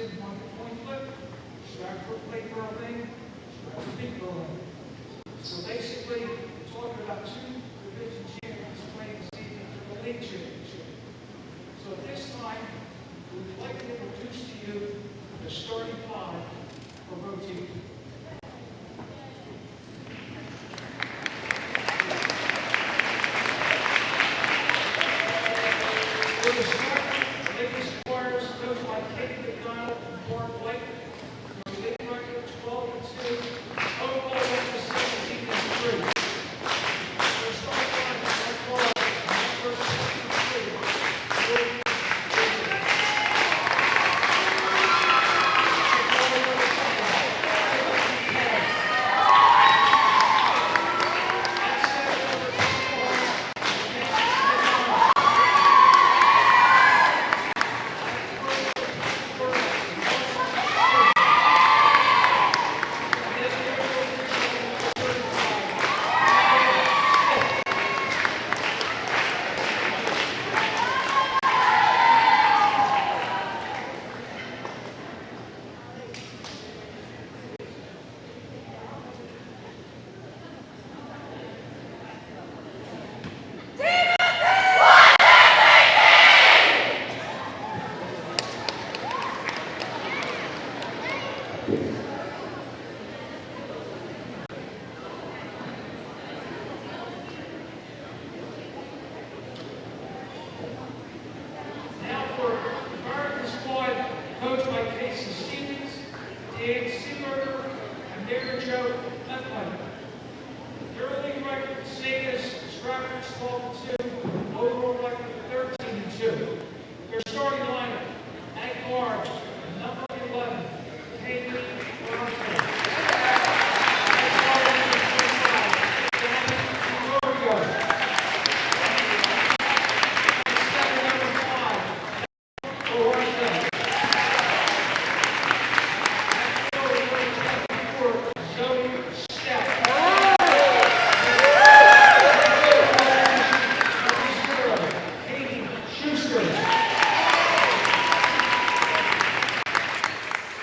Barrington won the coin flip. Stratford played Berlin. Stratford beat Berlin. So basically, we're talking about two division champions playing this evening for the league championship. So at this time, we would like to introduce to you the starting five for both teams. For the Stratford ladies squires, coached by Katie McDonald and Mark White. Their league record 12-2. Overall record 17-3. Their starting line is Mark White, number 63.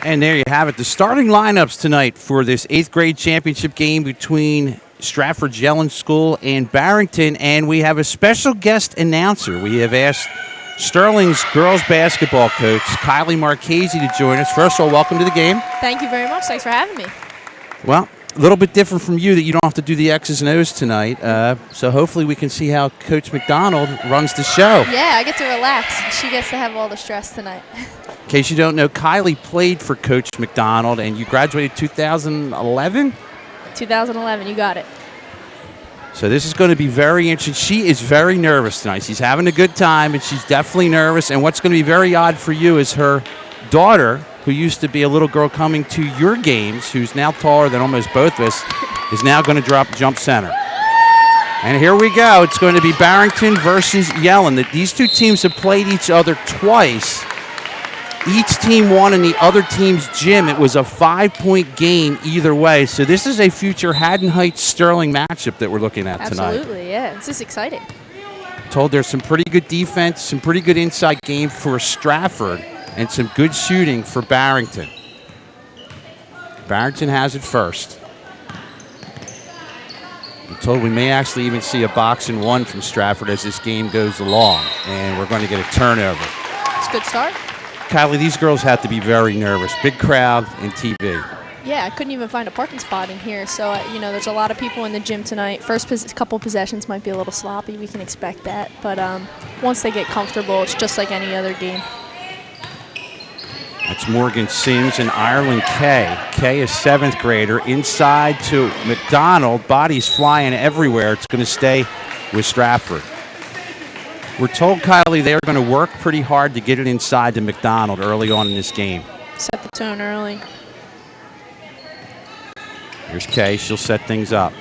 And there you have it, the starting lineups tonight for this 8th grade championship game between Stratford Yellen School and Barrington. And we have a special guest announcer. We have asked Sterling's girls basketball coach, Kylie Marchese, to join us. First of all, welcome to the game. Thank you very much. Thanks for having me. Well, a little bit different from you that you don't have to do the X's and O's tonight. So hopefully we can see how Coach McDonald runs the show. Yeah, I get to relax. She gets to have all the stress tonight. In case you don't know, Kylie played for Coach McDonald, and you graduated 2011? 2011, you got it. So this is going to be very interesting. She is very nervous tonight. She's having a good time, but she's definitely nervous. And what's going to be very odd for you is her daughter, who used to be a little girl coming to your games, who's now taller than almost both of us, is now going to jump center. And here we go. It's going to be Barrington versus Yellen. These two teams have played each other twice. Each team won in the other team's gym. It was a 5-point game either way. So this is a future Haddon Heights-Sterling matchup that we're looking at tonight. Absolutely, yeah. This is exciting. Told there's some pretty good defense, some pretty good inside game for Stratford, and some good shooting for Barrington. Barrington has it first. I'm told we may actually even see a box and one from Stratford as this game goes along, and we're going to get a turnover. It's a good start. Kylie, these girls have to be very nervous. Big crowd and TV. Yeah, I couldn't even find a parking spot in here. So, there's a lot of people in the gym tonight. First couple possessions might be a little sloppy. We can expect that. But once they get comfortable, it's just like any other game. That's Morgan Sims and Ireland Kay. Kay is 7th grader. Inside to McDonald. Bodies flying everywhere. It's going to stay with Stratford. We're told, Kylie, they're going to work pretty hard to get it inside to McDonald early on in this game. Set the tone early. Here's Kay. She'll set things up.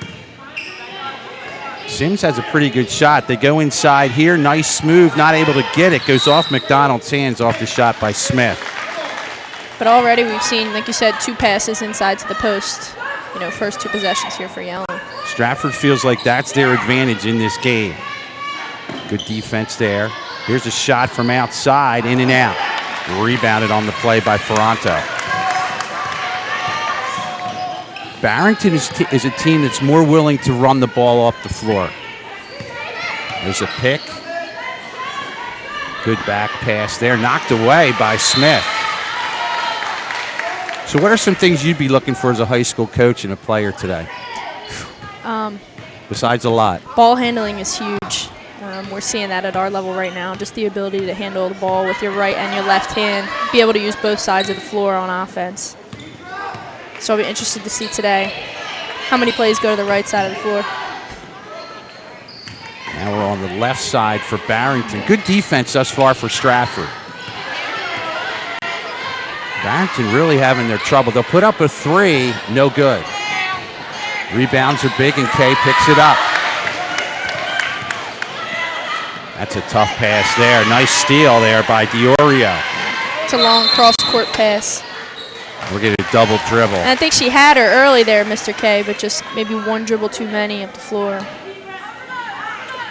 Sims has a pretty good shot. They go inside here. Nice smooth. Not able to get it. Goes off McDonald's hands off the shot by Smith. But already we've seen, like you said, 2 passes inside to the post. First 2 possessions here for Yellen. Stratford feels like that's their advantage in this game. Good defense there. Here's a shot from outside, in and out. Rebounded on the play by Ferranto. Barrington is a team that's more willing to run the ball off the floor. There's a pick. Good back pass there. Knocked away by Smith. So what are some things you'd be looking for as a high school coach and a player today? Besides a lot. Ball handling is huge. We're seeing that at our level right now. Just the ability to handle the ball with your right and your left hand. Be able to use both sides of the floor on offense. So I'll be interested to see today how many plays go to the right side of the floor. Now we're on the left side for Barrington. Good defense thus far for Stratford. Barrington really having their trouble. They'll put up a three, no good. Rebounds are big and Kay picks it up. That's a tough pass there. Nice steal there by Diorio. It's a long cross-court pass. We're getting a double dribble. And I think she had her early there, Mr. K, but just maybe one dribble too many up the floor.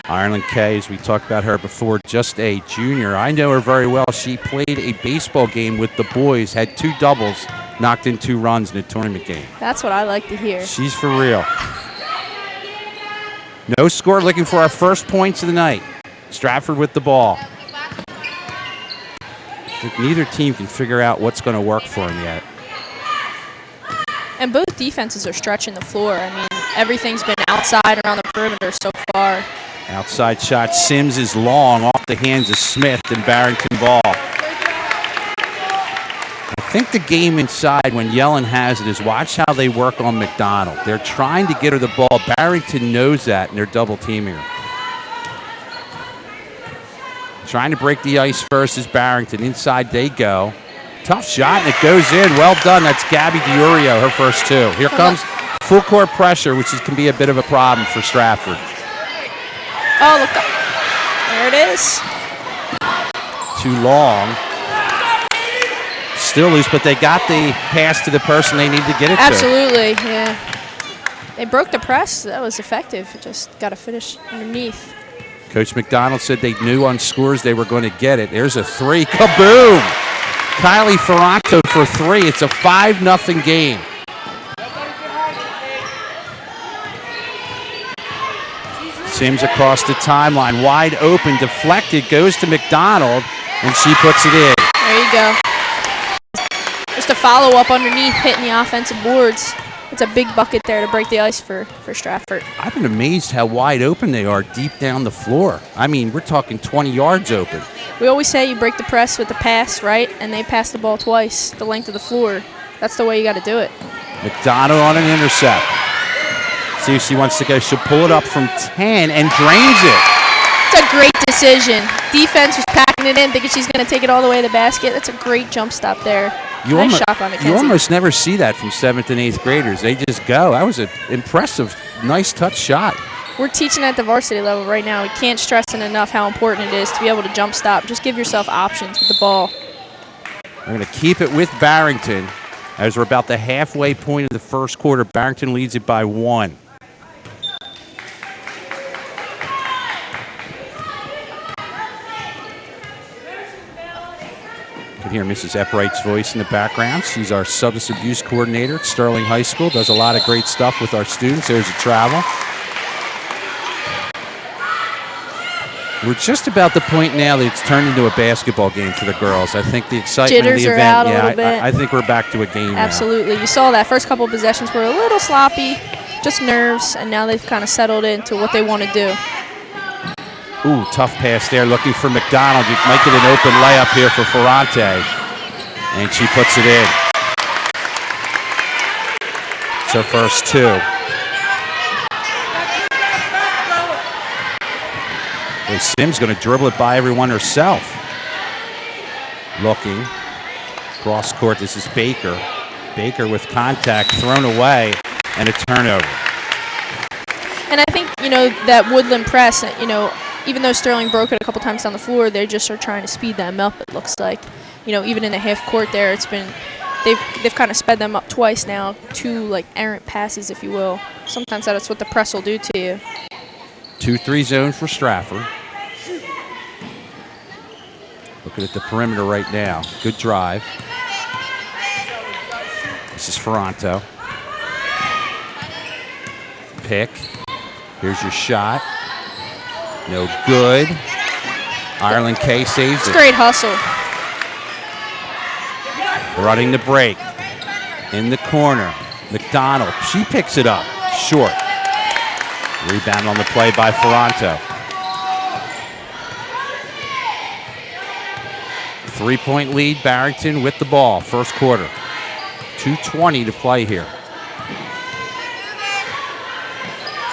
Ireland Kay, as we talked about her before, just a junior. I know her very well. She played a baseball game with the boys, had 2 doubles, knocked in 2 runs in a tournament game. That's what I like to hear. She's for real. No score, looking for our first points of the night. Stratford with the ball. I think neither team can figure out what's going to work for them yet. And both defenses are stretching the floor. I mean, everything's been outside around the perimeter so far. Outside shot, Sims is long off the hands of Smith and Barrington ball. I think the game inside when Yellen has it is watch how they work on McDonald. They're trying to get her the ball. Barrington knows that and they're double teaming her. Trying to break the ice first is Barrington. Inside they go. Tough shot and it goes in. Well done. That's Gabby Diorio, her first 2. Here comes full court pressure, which can be a bit of a problem for Stratford. Oh, look up. There it is. Too long. Still loose, but they got the pass to the person they need to get it to. Absolutely, yeah. They broke the press. That was effective. Just got to finish underneath. Coach McDonald said they knew on scores they were going to get it. There's a 3. Kaboom! Kylie Ferranto for 3. It's a 5-0 game. Sims across the timeline, wide open, deflected, goes to McDonald, and she puts it in. There you go. Just a follow-up underneath, hitting the offensive boards. It's a big bucket there to break the ice for Stratford. I've been amazed how wide open they are deep down the floor. I mean, we're talking 20 yards open. We always say you break the press with the pass, right? And they pass the ball twice, the length of the floor. That's the way you got to do it. McDonald on an intercept. See if she wants to go. She'll pull it up from 10 and drains it. It's a great decision. Defense was packing it in, thinking she's going to take it all the way to the basket. That's a great jump stop there. Nice shot by McKenzie. You almost never see that from 7th and 8th graders. They just go. That was an impressive, nice touch shot. We're teaching at the varsity level right now. We can't stress it enough how important it is to be able to jump stop. Just give yourself options with the ball. We're going to keep it with Barrington as we're about the halfway point of the first quarter. Barrington leads it by 1. You can hear Mrs. Epright's voice in the background. She's our substance abuse coordinator at Sterling High School. Does a lot of great stuff with our students. There's a travel. We're just about the point now that it's turned into a basketball game for the girls. I think the excitement Jitters of the are event, out a little bit. I think we're back to a game Absolutely. You saw that first couple of possessions were a little sloppy, just nerves, and now they've kind of settled into what they want to do. Ooh, tough pass there. Looking for McDonald. You might get an open layup here for Ferrante. And she puts it in. It's her first 2. Hey, Sims going to dribble it by everyone herself. Looking. Cross court. This is Baker. Baker with contact. Thrown away. And a turnover. And I think, that Woodland press, even though Sterling broke it a couple times down the floor, they just are trying to speed them up, it looks like. Even in the half court there, it's been they've kind of sped them up twice now, 2 errant passes, if you will. Sometimes that's what the press will do to you. 2-3 zone for Stratford. Looking at the perimeter right now. Good drive. This is Ferranto. Pick. Here's your shot. No good. Ireland K saves it. Great hustle. Running the break. In the corner. McDonald. She picks it up. Short. Rebound on the play by Ferranto. 3-point lead, Barrington with the ball. First quarter. 2:20 to play here.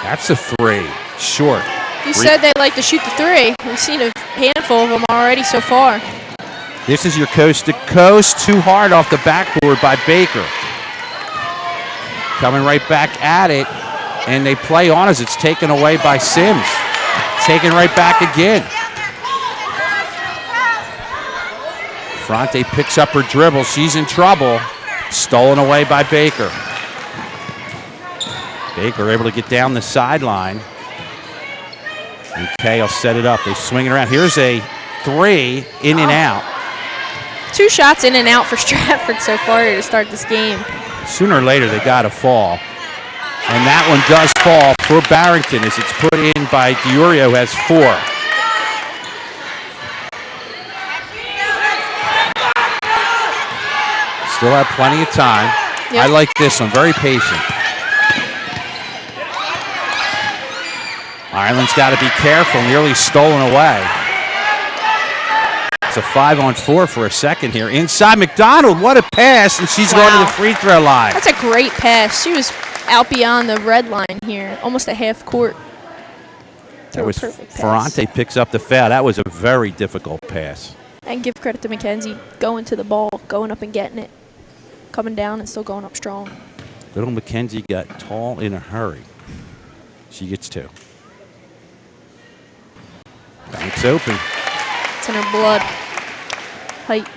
That's a three. Short. You said they like to shoot the three. We've seen a handful of them already so far. This is your coast to coast. Too hard off the backboard by Baker. Coming right back at it. And they play on as it's taken away by Sims. Taken right back again. Ferrante picks up her dribble. She's in trouble. Stolen away by Baker. Baker able to get down the sideline. And Kay will set it up. They swing it around. Here's a three, in and out. 2 shots in and out for Stratford so far to start this game. Sooner or later, they got to fall. And that one does fall for Barrington as it's put in by DiUrio, who has 4. Still have plenty of time. Yep. I like this one, very patient. Ireland's got to be careful, nearly stolen away. It's a 5-on-4 for a second here. Inside McDonald, what a pass, and she's going to the free throw line. That's a great pass. She was out beyond the red line here, almost a half court. That was Ferrante picks up the foul. That was a very difficult pass. And give credit to Mackenzie going to the ball, going up and getting it, coming down and still going up strong. Little Mackenzie got tall in a hurry. She gets 2. Banks open. It's in her blood. Height.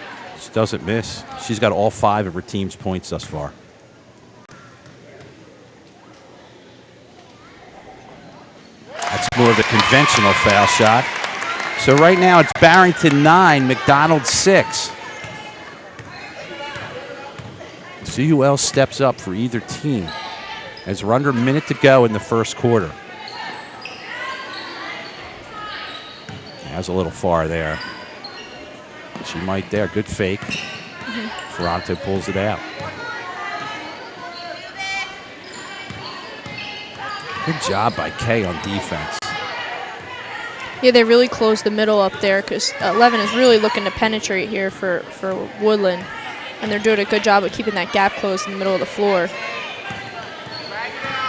She doesn't miss. She's got all 5 of her team's points thus far. That's more of a conventional foul shot. So right now it's Barrington 9, McDonald 6. See who else steps up for either team as we're under a minute to go in the first quarter. That was a little far there. She might there. Good fake. Ferranto pulls it out. Good job by Kay on defense. Yeah, they really closed the middle up there because 11 is really looking to penetrate here for Woodland. And they're doing a good job of keeping that gap closed in the middle of the floor.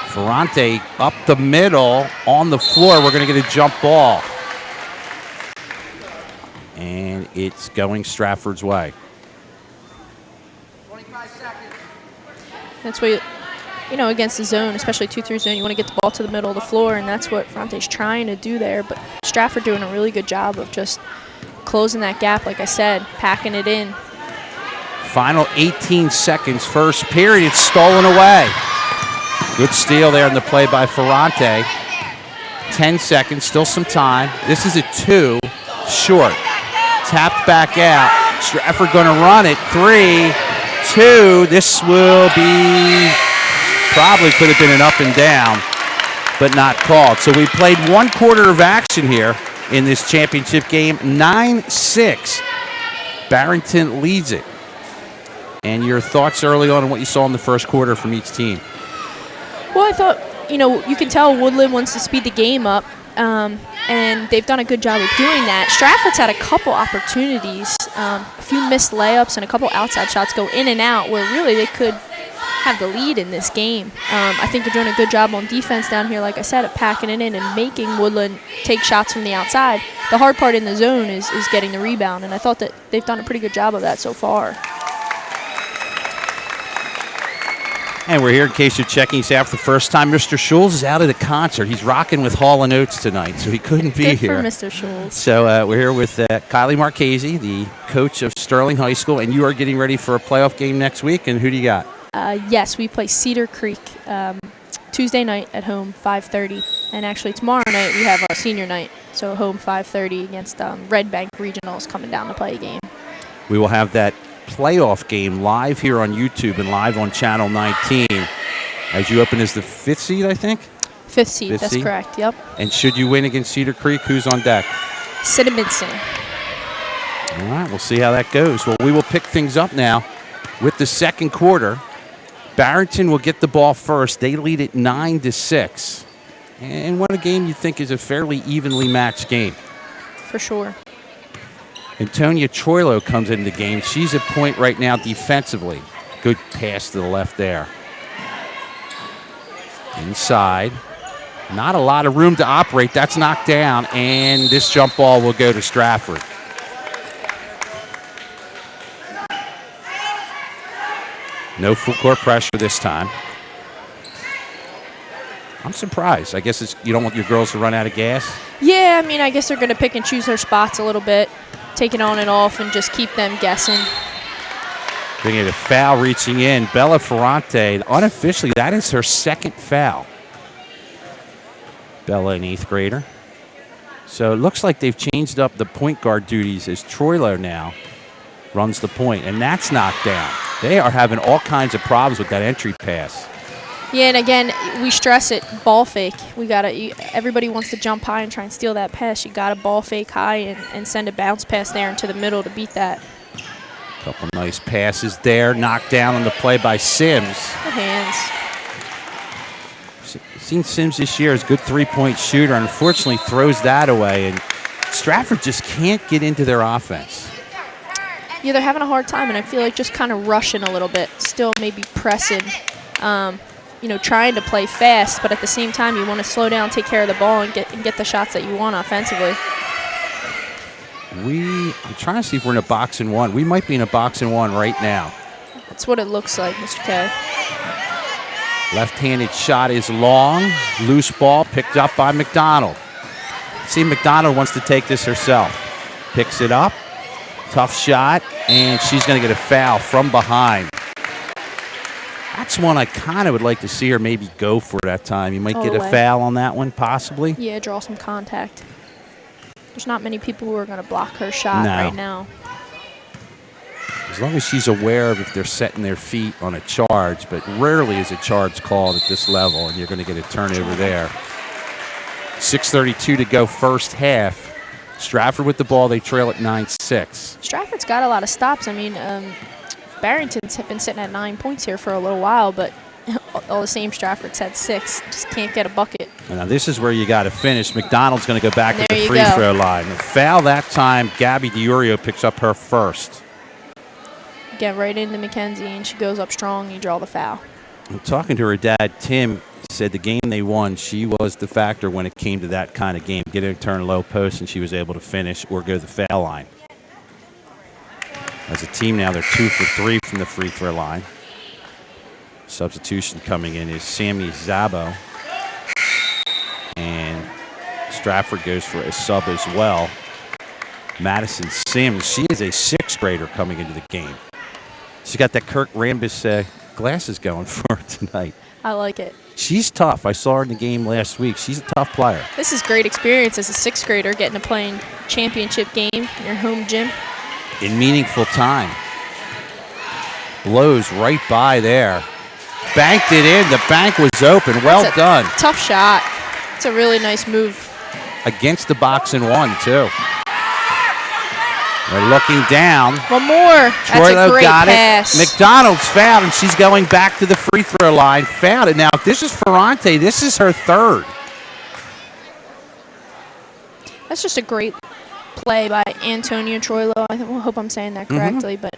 Ferrante up the middle on the floor. We're going to get a jump ball. And it's going Stratford's way. 25 seconds. That's what, against the zone, especially 2-3 zone, you want to get the ball to the middle of the floor, and that's what Ferrante's trying to do there. But Stratford doing a really good job of just closing that gap, like I said, packing it in. Final 18 seconds, first period. It's stolen away. Good steal there in the play by Ferrante. 10 seconds, still some time. This is a 2, short. Tapped back out. Stratford going to run it. 3, 2. This will be, probably could have been an up and down, but not called. So we played 1 quarter of action here in this championship game. 9-6. Barrington leads it. And your thoughts early on what you saw in the first quarter from each team? Well, I thought, you can tell Woodland wants to speed the game up, and they've done a good job of doing that. Stratford's had a couple opportunities, a few missed layups and a couple outside shots go in and out where really they could have the lead in this game. I think they're doing a good job on defense down here, like I said, of packing it in and making Woodland take shots from the outside. The hard part in the zone is getting the rebound, and I thought that they've done a pretty good job of that so far. And we're here in case you're checking us out for the first time. Mr. Schulz is out at a concert. He's rocking with Hall & Oates tonight, so he couldn't be Good here. for Mr. Schulz. So we're here with Kylie Marchese, the coach of Sterling High School, and you are getting ready for a playoff game next week. And who do you got? Yes, we play Cedar Creek Tuesday night at home, 5:30. And actually tomorrow night we have a senior night, so home 5:30 against Red Bank Regionals coming down to play a game. We will have that playoff game live here on YouTube and live on Channel 19 as you open as the 5th seed, I think? 5th seed, Fifth that's seed? correct, yep. And should you win against Cedar Creek, who's on deck? Cinnamon. All right, we'll see how that goes. Well, we will pick things up now with the second quarter. Barrington will get the ball first. They lead it 9-6. And what a game you think is a fairly evenly matched game. For sure. Antonia Troilo comes into the game. She's at point right now defensively. Good pass to the left there. Inside. Not a lot of room to operate. That's knocked down, and this jump ball will go to Stratford. No full court pressure this time. I'm surprised. I guess you don't want your girls to run out of gas. Yeah, I mean, I guess they're going to pick and choose their spots a little bit, take it on and off, and just keep them guessing. Bring it a foul reaching in. Bella Ferrante, unofficially, that is her second foul. Bella, an 8th grader. So it looks like they've changed up the point guard duties as Troilo now runs the point, and that's knocked down. They are having all kinds of problems with that entry pass. Yeah, and again, we stress it, ball fake. Everybody wants to jump high and try and steal that pass. You got to ball fake high and send a bounce pass there into the middle to beat that. Couple nice passes there, knocked down on the play by Sims. Good hands. Seen Sims this year as a good three-point shooter. Unfortunately, throws that away, and Stratford just can't get into their offense. Yeah, they're having a hard time, and I feel like just kind of rushing a little bit, still maybe pressing, trying to play fast, but at the same time, you want to slow down, take care of the ball, and get the shots that you want offensively. I'm trying to see if we're in a box and one. We might be in a box and one right now. That's what it looks like, Mr. K. Left-handed shot is long. Loose ball picked up by McDonald. See, McDonald wants to take this herself. Picks it up. Tough shot, and she's going to get a foul from behind. That's one I kind of would like to see her maybe go for that time. You might get a foul on that one, possibly. Yeah, draw some contact. There's not many people who are going to block her shot right now. As long as she's aware of if they're setting their feet on a charge, but rarely is a charge called at this level, and you're going to get a turnover there. 6:32 to go first half. Stratford with the ball. They trail at 9-6. Stratford's got a lot of stops. I mean, Barrington's been sitting at 9 points here for a little while, but all the same, Stratford's had 6. Just can't get a bucket. And now this is where you got to finish. McDonald's going to go back to the free go. throw line. The foul that time, Gabby DiUrio picks up her first. Get right into Mackenzie, and she goes up strong. You draw the foul. I'm talking to her dad, Tim. Said the game they won, she was the factor when it came to that kind of game. Get her turn low post, and she was able to finish or go to the foul line. As a team now, they're 2 for 3 from the free throw line. Substitution coming in is Sammy Zabo. And Stratford goes for a sub as well. Madison Sims, she is a 6th grader coming into the game. She got that Kirk Rambis glasses going for her tonight. I like it. She's tough. I saw her in the game last week. She's a tough player. This is great experience as a 6th grader getting to play in championship game in your home gym. In meaningful time. Blows right by there. Banked it in. The bank was open. Well done. Tough shot. It's a really nice move. Against the box and one, too. They're looking down. One more. That's Troilo a great got pass. it. McDonald's fouled, and she's going back to the free throw line. Fouled it. Now, if this is Ferrante, this is her 3rd. That's just a great play by Antonia Troilo. I hope I'm saying that correctly, but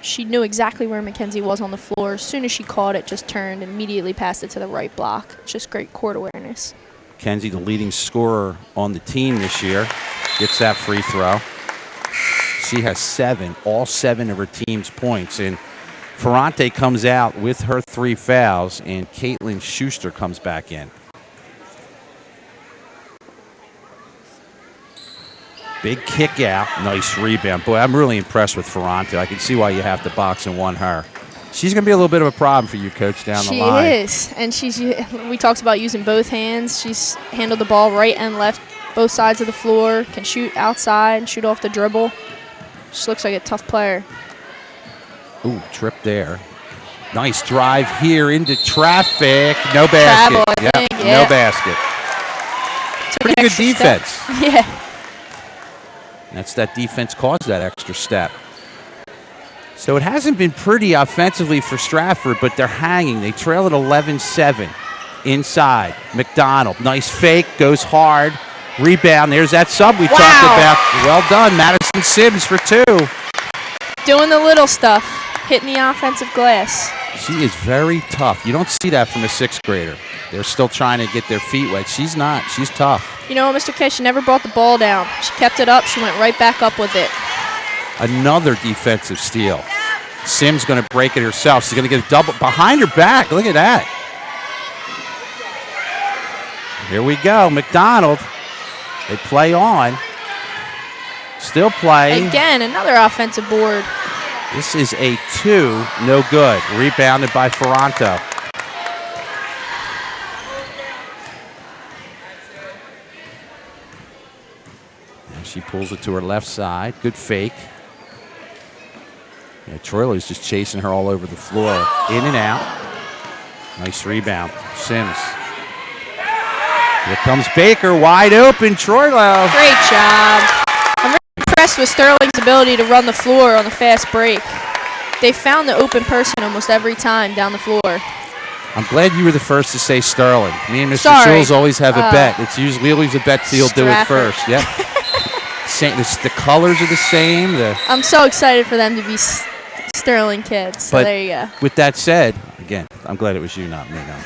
she knew exactly where Mackenzie was on the floor. As soon as she caught it, just turned and immediately passed it to the right block. It's just great court awareness. Mackenzie, the leading scorer on the team this year, gets that free throw. She has 7, all 7 of her team's points. And Ferrante comes out with her 3 fouls, and Caitlin Schuster comes back in. Big kick out. Nice rebound. Boy, I'm really impressed with Ferrante. I can see why you have to box and one her. She's going to be a little bit of a problem for you, Coach, down the line. She is, and we talked about using both hands. She's handled the ball right and left, both sides of the floor, can shoot outside, shoot off the dribble. She looks like a tough player. Ooh, trip there. Nice drive here into traffic. No basket. Travel, I think, yeah. No basket. Pretty good defense. Step. Yeah. That's that defense caused that extra step. So it hasn't been pretty offensively for Stratford, but they're hanging. They trail at 11-7 inside. McDonald, nice fake, goes hard. Rebound, there's that sub we talked about. Well done, Madison Sims for 2. Doing the little stuff, hitting the offensive glass. She is very tough. You don't see that from a 6th grader. They're still trying to get their feet wet. She's not. She's tough. You know, Mr. K, she never brought the ball down. She kept it up. She went right back up with it. Another defensive steal. Sims going to break it herself. She's going to get a double behind her back. Look at that. Here we go. McDonald. They play on. Still playing. Again, another offensive board. This is a 2. No good. Rebounded by Ferranto. And she pulls it to her left side. Good fake. Yeah, Troiler's just chasing her all over the floor. In and out. Nice rebound. Sims. Here comes Baker, wide open. Troilo. Great job. I'm really impressed with Sterling's ability to run the floor on the fast break. They found the open person almost every time down the floor. I'm glad you were the first to say Sterling. Me and Mr. Sorry. Schulz always have a bet. It's usually always a bet he'll do it Stratford. first. Yep. The colors are the same. I'm so excited for them to be Sterling kids. So But there you go. with that said, again, I'm glad it was you, not me. No.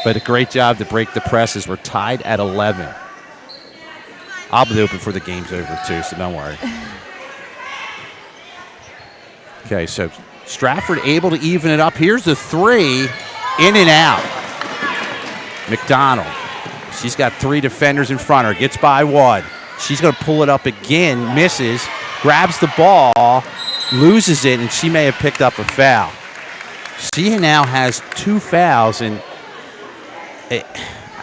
But a great job to break the presses. We're tied at 11. I'll be open for the game's over, too, so don't worry. Okay, so Stratford able to even it up. Here's the 3. In and out. McDonald. She's got 3 defenders in front of her. Gets by 1. She's going to pull it up again. Misses. Grabs the ball. Loses it, and she may have picked up a foul. She now has 2 fouls, and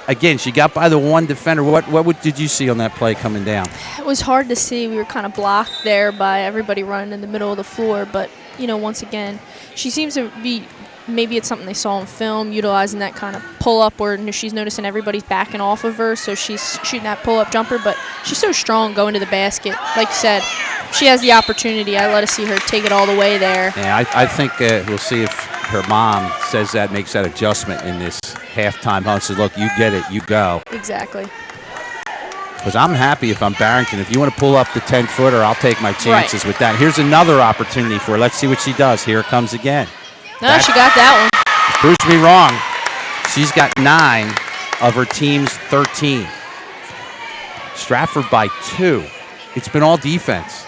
again, she got by the 1 defender. What did you see on that play coming down? It was hard to see. We were kind of blocked there by everybody running in the middle of the floor. But, you know, once again, she seems to be, maybe it's something they saw in film, utilizing that kind of pull-up where she's noticing everybody's backing off of her, so she's shooting that pull-up jumper. But she's so strong going to the basket. Like you said, she has the opportunity. I let her see her take it all the way there. Yeah, I think we'll see if her mom says that, makes that adjustment in this halftime hunt. Says, look, you get it, you go. Exactly. Because I'm happy if I'm Barrington. If you want to pull up the 10-footer, I'll take my chances with that. Here's another opportunity for her. Let's see what she does. Here it comes again. No, she got that one. Proves me wrong. She's got 9 of her team's 13. Stratford by 2. It's been all defense.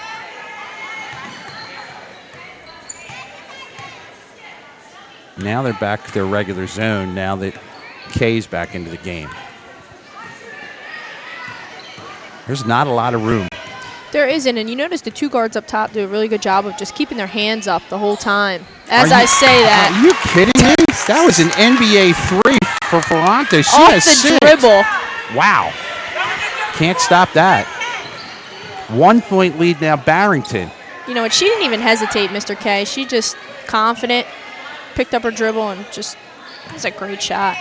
Now they're back to their regular zone now that Kay's back into the game. There's not a lot of room. There isn't, and you notice the 2 guards up top do a really good job of just keeping their hands up the whole time. As I say that. Are you kidding me? That was an NBA 3 for Ferranto. She Off has the 6. dribble. Wow. Can't stop that. 1 point lead now, Barrington. You know what? She didn't even hesitate, Mr. K. She just confident, picked up her dribble, and just, it was a great shot.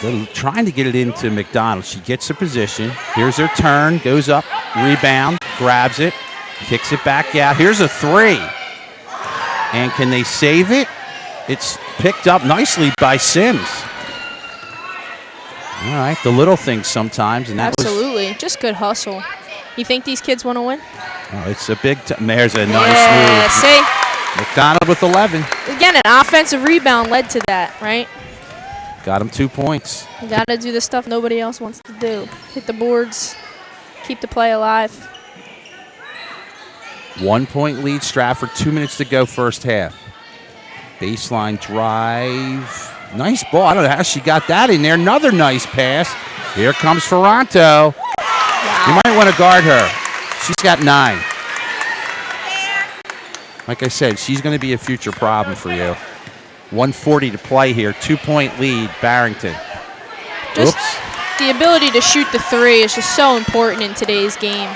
They're trying to get it into McDonald. She gets a position. Here's her turn. Goes up. Rebound. Grabs it. Kicks it back out. Here's a 3. And can they save it? It's picked up nicely by Sims. All right. The little things sometimes. And that Absolutely. Just good hustle. You think these kids want to win? Oh, it's a big there's a nice Yeah, move. see? McDonald with 11. Again, an offensive rebound led to that, right? Got him 2 points. You got to do the stuff nobody else wants to do. Hit the boards, keep the play alive. 1 point lead, Stratford. 2 minutes to go first half. Baseline drive. Nice ball. I don't know how she got that in there. Another nice pass. Here comes Ferranto. Wow. You might want to guard her. She's got 9. Like I said, she's going to be a future problem for you. 1:40 to play here. 2-point lead, Barrington. Just Oops. the ability to shoot the three is just so important in today's game.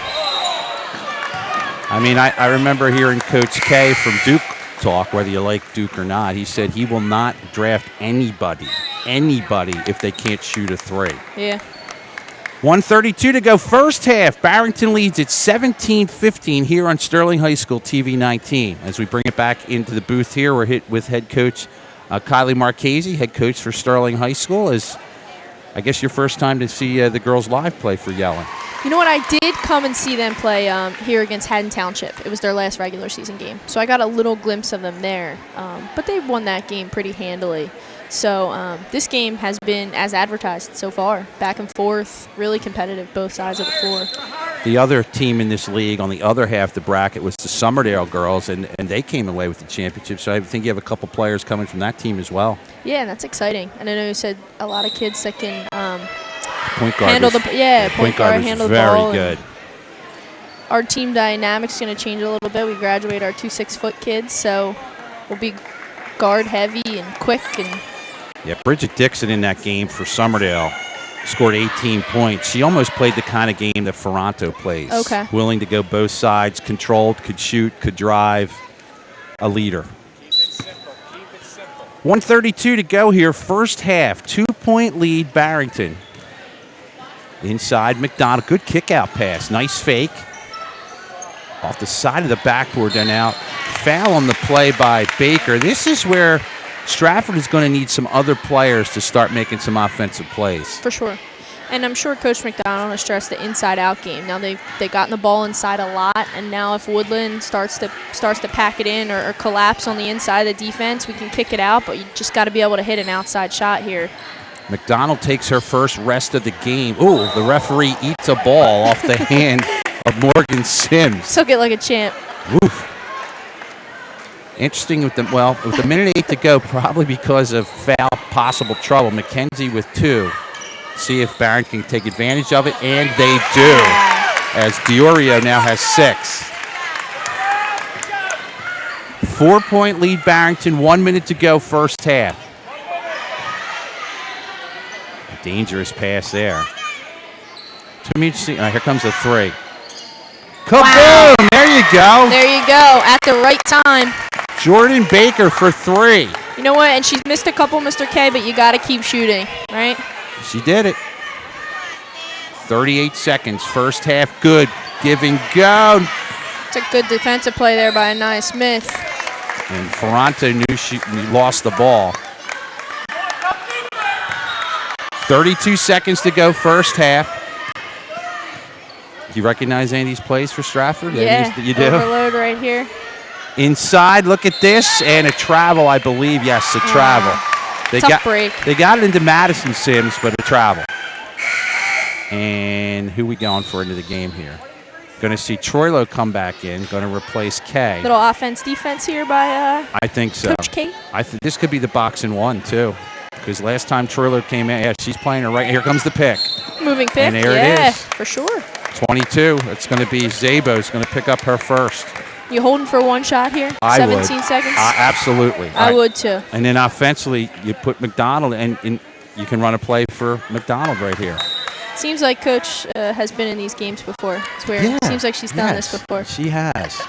I mean, I remember hearing Coach K from Duke talk, whether you like Duke or not. He said he will not draft anybody, if they can't shoot a three. Yeah. 1:32 to go, first half. Barrington leads at 17-15 here on Sterling High School TV 19. As we bring it back into the booth here, we're hit with head coach Kylie Marchese, head coach for Sterling High School. Is I guess your first time to see the girls live play for Yellen. You know what? I did come and see them play here against Haddon Township. It was their last regular season game. So I got a little glimpse of them there. But they won that game pretty handily. So this game has been as advertised so far. Back and forth, really competitive, both sides of the floor. The other team in this league on the other half of the bracket was the Summerdale girls, and they came away with the championship. So I think you have a couple players coming from that team as well. Yeah, and that's exciting. And I know you said a lot of kids that can Point guard handle was, point guard was handle the very ball. good. Our team dynamic's going to change a little bit. We graduate our 2 6-foot kids, so we'll be guard heavy and quick. And Yeah, Bridget Dixon in that game for Summerdale scored 18 points. She almost played the kind of game that Ferranto plays. Okay. Willing to go both sides, controlled, could shoot, could drive, a leader. 1:32 to go here, first half. 2-point lead, Barrington. Inside, McDonald. Good kick-out pass. Nice fake. Off the side of the backboard, then out. Foul on the play by Baker. This is where Stratford is going to need some other players to start making some offensive plays. for sure. And I'm sure Coach McDonald has stressed the inside-out game. Now they've gotten the ball inside a lot, and now if Woodland starts to pack it in or collapse on the inside of the defense, we can kick it out. But you just got to be able to hit an outside shot here. McDonald takes her first rest of the game. Ooh, the referee eats a ball off the hand of Morgan Sims. Took it like a champ. Oof. Interesting with the minute 8 to go, probably because of foul possible trouble. McKenzie with 2. See if Barrington can take advantage of it, and they do, as Diorio now has 6. 4-point lead, Barrington. 1 minute to go, first half. A dangerous pass there. Here comes a 3. Kaboom! Wow. There you go. There you go, at the right time. Jordan Baker for 3. You know what? And she's missed a couple, Mr. K, but you got to keep shooting, right? She did it. 38 seconds, first half, good. Give and go. It's a good defensive play there by Anaya Smith. And Ferranto knew she lost the ball. 32 seconds to go, first half. Do you recognize any of these plays for Stratford? Yeah, you do? overload right here. Inside, look at this, and a travel, I believe. Yes, a travel. Tough break. They got it into Madison Sims, but a travel. And who we going for into the game here? Going to see Troilo come back in, going to replace Kay. Little offense-defense here by I think so. Coach Kate. I think this could be the box and one, too. Because last time Troilo came in, yeah, she's playing her right. Here comes the pick. Moving pick, And there yeah, it is. for sure. 22. It's going to be Zabo's going to pick up her first. You holding for one shot here? I 17 would. seconds? Absolutely. I would too. And then offensively, you put McDonald, and you can run a play for McDonald right here. Seems like Coach has been in these games before. It's weird. Yeah, Seems like she's done this before. She has.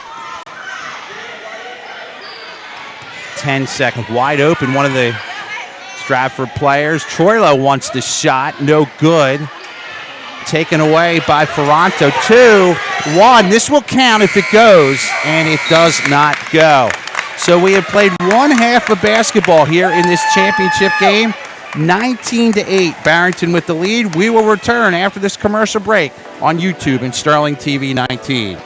10 seconds. Wide open. One of the Stratford players. Troilo wants the shot. No good. Taken away by Ferranto. 2-1. This will count if it goes, and it does not go. So we have played one half of basketball here in this championship game. 19-8. Barrington with the lead. We will return after this commercial break on YouTube and Sterling TV 19.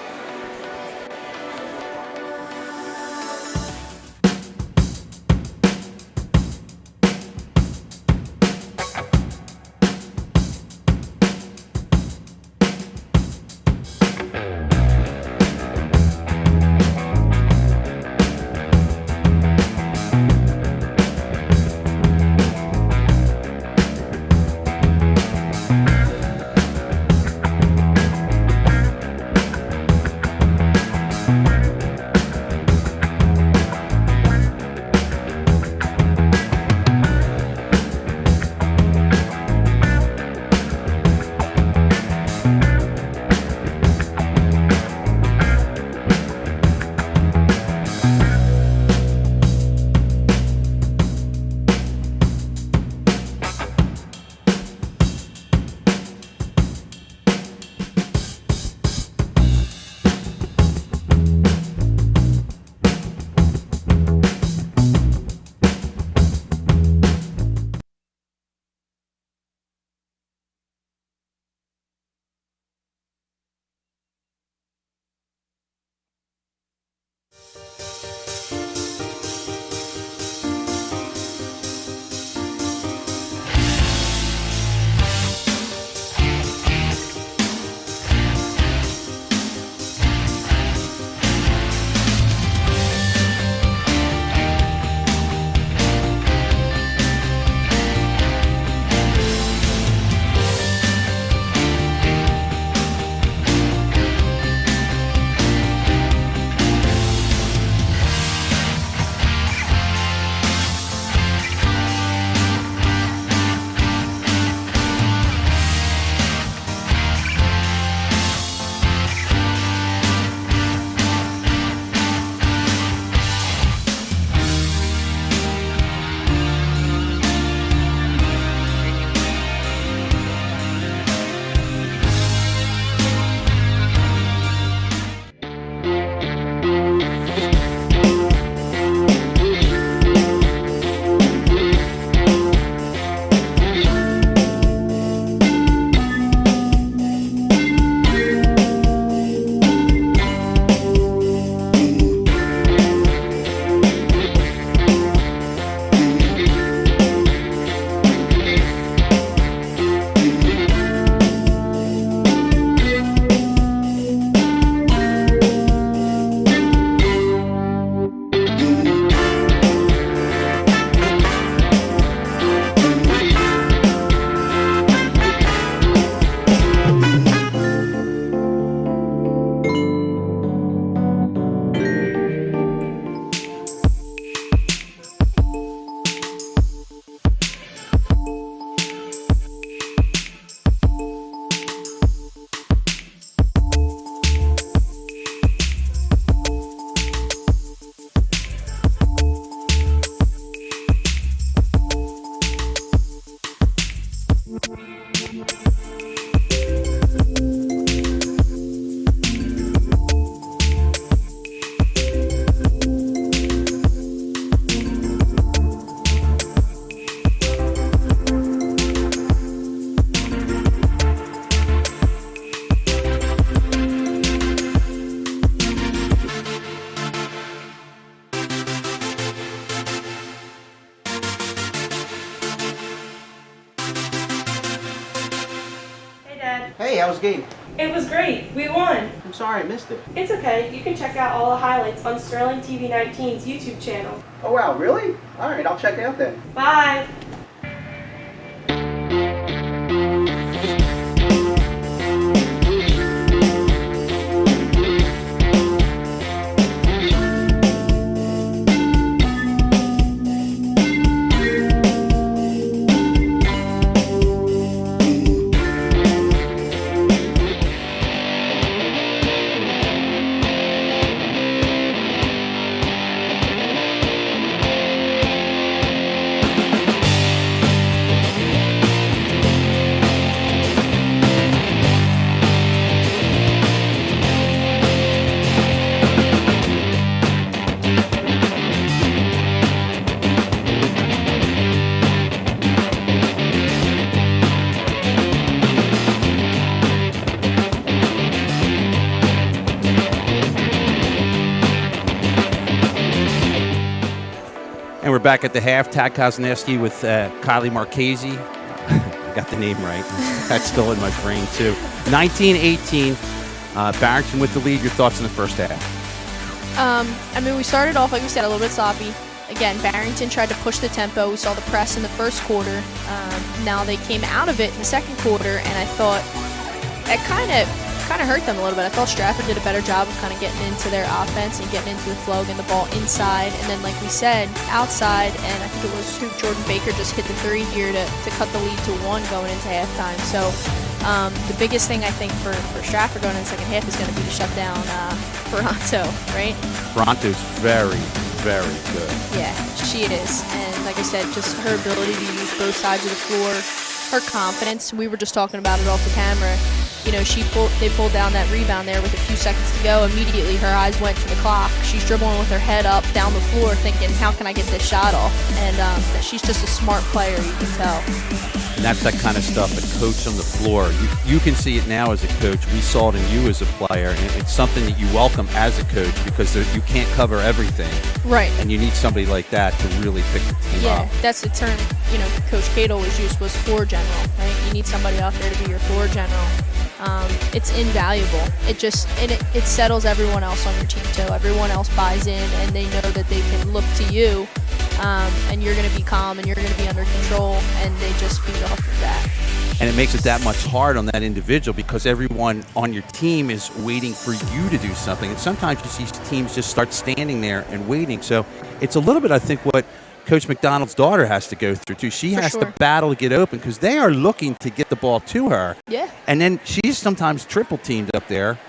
Hey, how was the game? It was great. We won. I'm sorry I missed it. It's okay. You can check out all the highlights on Sterling TV 19's YouTube channel. Oh, wow, really? All right, I'll check it out then. Bye. And we're back at the half. Tad Kosneski with Kylie Marchese. Got the name right. That's still in my brain, too. 19-18. Barrington with the lead. Your thoughts in the first half? I mean, we started off, like we said, a little bit sloppy. Again, Barrington tried to push the tempo. We saw the press in the first quarter. Now they came out of it in the second quarter, and I thought it kind of hurt them a little bit. I thought Stratford did a better job of kind of getting into their offense and getting into the flow, getting the ball inside, and then, like we said, outside. And I think it was Jordan Baker just hit the three here to cut the lead to 1 going into halftime. So the biggest thing I think for Stratford going into the second half is going to be to shut down Toronto, right? Toronto's very, very good. Yeah, she is. And like I said, just her ability to use both sides of the floor, her confidence. We were just talking about it off the camera. You know, they pulled down that rebound there with a few seconds to go. Immediately, her eyes went to the clock. She's dribbling with her head up down the floor thinking, how can I get this shot off? And that she's just a smart player, you can tell. And that's that kind of stuff, a coach on the floor. You can see it now as a coach. We saw it in you as a player. And it's something that you welcome as a coach because you can't cover everything. Right. And you need somebody like that to really pick the team up. Yeah, that's the term, you know, Coach Kate always used was floor general, right? You need somebody out there to be your floor general. It's invaluable. It settles everyone else on your team too. Everyone else buys in, and they know that they can look to you, and you're going to be calm and you're going to be under control, and they just feed off of that. And it makes it that much hard on that individual because everyone on your team is waiting for you to do something. And sometimes you see teams just start standing there and waiting. So it's a little bit, I think, what Coach McDonald's daughter has to go through, too. She has to battle to get open because they are looking to get the ball to her. Yeah. And then she's sometimes triple-teamed up there.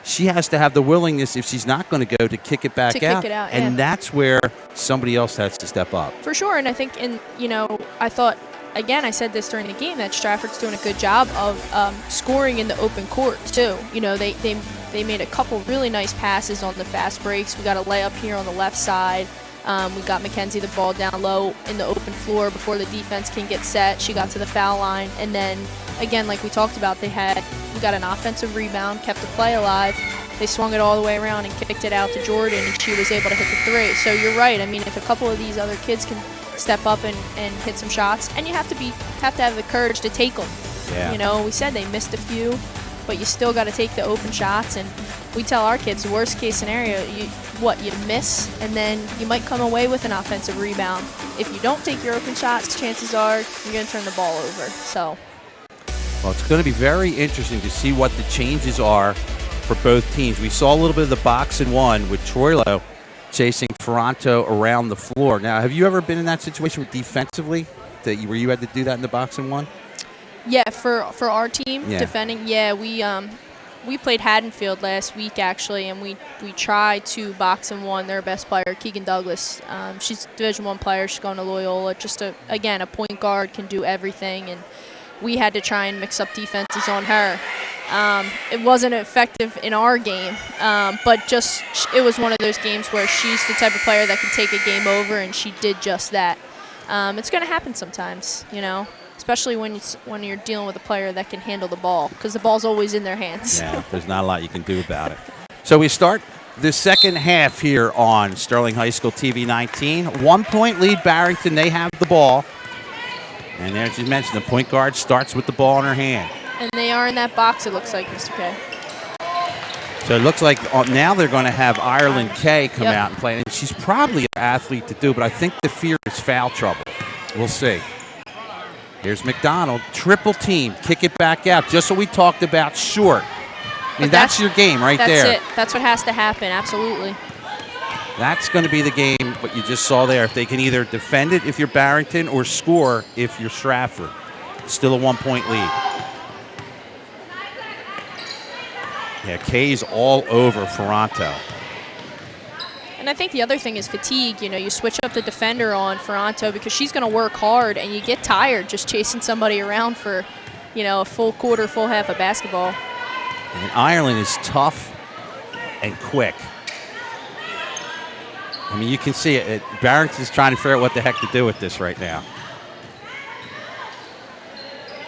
She has to have the willingness, if she's not going to go, to kick it back out. And that's where somebody else has to step up. For sure. And I think, I thought, again, I said this during the game, that Stratford's doing a good job of scoring in the open court, too. You know, they made a couple really nice passes on the fast breaks. We got a layup here on the left side. We got Mackenzie the ball down low in the open floor before the defense can get set. She got to the foul line. And then, again, like we talked about, we got an offensive rebound, kept the play alive. They swung it all the way around and kicked it out to Jordan, and she was able to hit the three. So you're right. I mean, if a couple of these other kids can step up and hit some shots, and you have to have the courage to take them. Yeah. You know, we said they missed a few, but you still got to take the open shots. And we tell our kids, the worst case scenario, you miss, and then you might come away with an offensive rebound. If you don't take your open shots, chances are you're going to turn the ball over. So, well, it's going to be very interesting to see what the changes are for both teams. We saw a little bit of the box and one with Troilo chasing Toronto around the floor. Now, have you ever been in that situation defensively where you had to do that in the box and one? Yeah, for our team defending, we played Haddonfield last week actually, and we tried to box and one their best player, Keegan Douglas. She's a Division I player. She's going to Loyola. Just a point guard, can do everything, and we had to try and mix up defenses on her. It wasn't effective in our game, but it was one of those games where she's the type of player that can take a game over, and she did just that. It's going to happen sometimes, you know, especially when you're dealing with a player that can handle the ball, because the ball's always in their hands. Yeah, there's not a lot you can do about it. So we start the second half here on Sterling High School TV 19. 1 point lead, Barrington. They have the ball. And as you mentioned, the point guard starts with the ball in her hand. And they are in that box, it looks like, Mr. K. So it looks like now they're going to have Ireland Kay come out and play. And she's probably an athlete to do, but I think the fear is foul trouble. We'll see. Here's McDonald. Triple team. Kick it back out. Just what we talked about, short. I mean, that's your game right there. That's it. That's what has to happen, absolutely. That's going to be the game, what you just saw there. If they can either defend it if you're Barrington or score if you're Stratford. Still a 1-point lead. Yeah, Kay's all over Ferranto. And I think the other thing is fatigue. You know, you switch up the defender on Ferranto because she's going to work hard, and you get tired just chasing somebody around for, you know, a full quarter, full half of basketball. And Ireland is tough and quick. I mean, you can see it. Barrington's trying to figure out what the heck to do with this right now.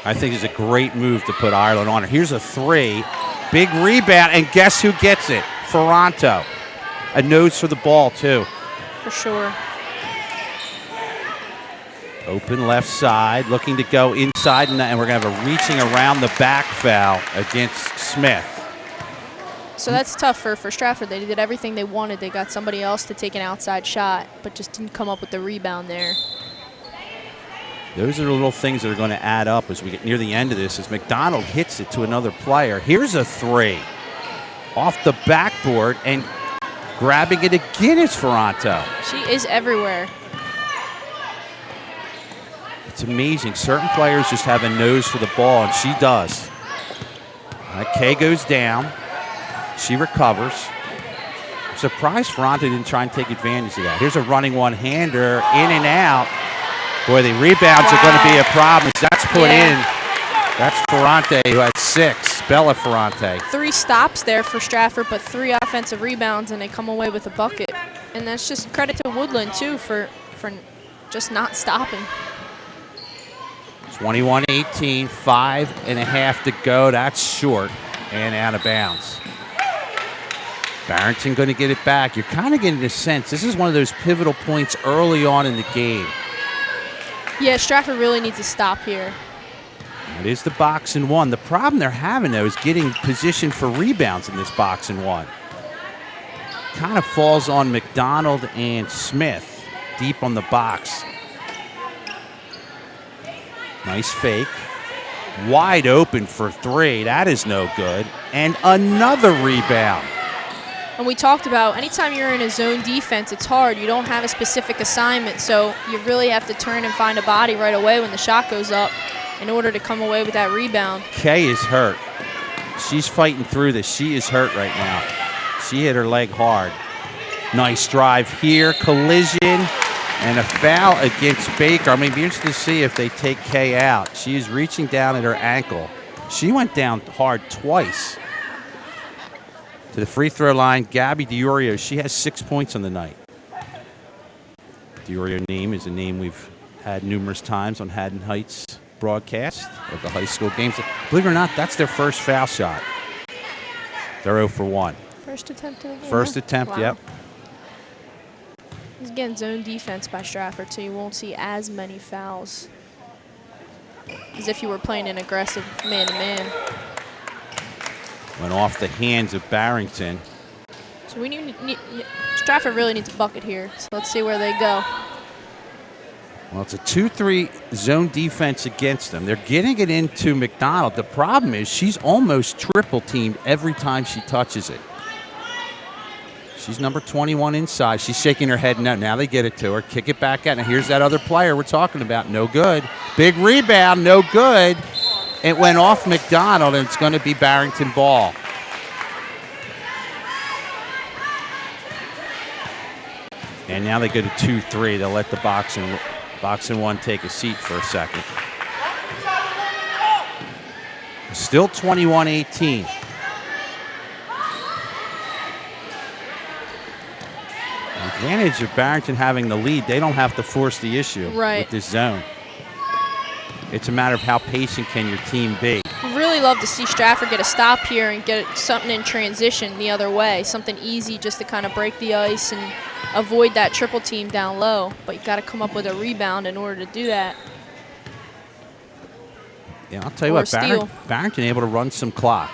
I think it's a great move to put Ireland on her. Here's a three. Big rebound, and guess who gets it? Ferranto. A nose for the ball, too. For sure. Open left side, looking to go inside, and we're going to have a reaching around the back foul against Smith. So that's tough for Stratford. They did everything they wanted. They got somebody else to take an outside shot, but just didn't come up with the rebound there. Those are the little things that are going to add up as we get near the end of this, as McDonald hits it to another player. Here's a three. Off the backboard, and grabbing it again is Ferranto. She is everywhere. It's amazing. Certain players just have a nose for the ball, and she does. Kay goes down. She recovers. I'm surprised Ferranto didn't try and take advantage of that. Here's a running one-hander, in and out. Boy, the rebounds are going to be a problem. That's put in. That's Ferrante, who had 6. Bella Ferrante. 3 stops there for Stratford, but 3 offensive rebounds, and they come away with a bucket. And that's just credit to Woodland, too, for just not stopping. 21-18, 5.5 to go. That's short and out of bounds. Barrington going to get it back. You're kind of getting a sense. This is one of those pivotal points early on in the game. Yeah, Stratford really needs to stop here. It is the box and one. The problem they're having, though, is getting positioned for rebounds in this box and one. Kind of falls on McDonald and Smith deep on the box. Nice fake. Wide open for 3. That is no good. And another rebound. And we talked about anytime you're in a zone defense, it's hard. You don't have a specific assignment, so you really have to turn and find a body right away when the shot goes up in order to come away with that rebound. Kay is hurt. She's fighting through this. She is hurt right now. She hit her leg hard. Nice drive here. Collision and a foul against Baker. I'm going to be interested to see if they take Kay out. She is reaching down at her ankle. She went down hard twice. To the free throw line, Gabby DiOrio. She has 6 points on the night. DiOrio name is a name we've had numerous times on Haddon Heights broadcast of the high school games. Believe it or not, that's their first foul shot. They're 0 for 1. First attempt in the game. First attempt, wow. Yep. Again, zone defense by Stratford, so you won't see as many fouls as if you were playing an aggressive man-to-man. Went off the hands of Barrington. So Stratford really needs a bucket here. So let's see where they go. Well, it's a 2-3 zone defense against them. They're getting it into McDonald. The problem is she's almost triple teamed every time she touches it. She's number 21 inside. She's shaking her head no. Now they get it to her. Kick it back out. Now here's that other player we're talking about. No good. Big rebound. No good. It went off McDonald, and it's going to be Barrington ball. And now they go to 2-3. They'll let the box and one take a seat for a second. Still 21-18. The advantage of Barrington having the lead, they don't have to force the issue with this zone. It's a matter of how patient can your team be. I'd really love to see Stratford get a stop here and get something in transition the other way, something easy just to kind of break the ice and avoid that triple team down low. But you got to come up with a rebound in order to do that. Yeah, I'll tell you Or what, steal. Barrington able to run some clock.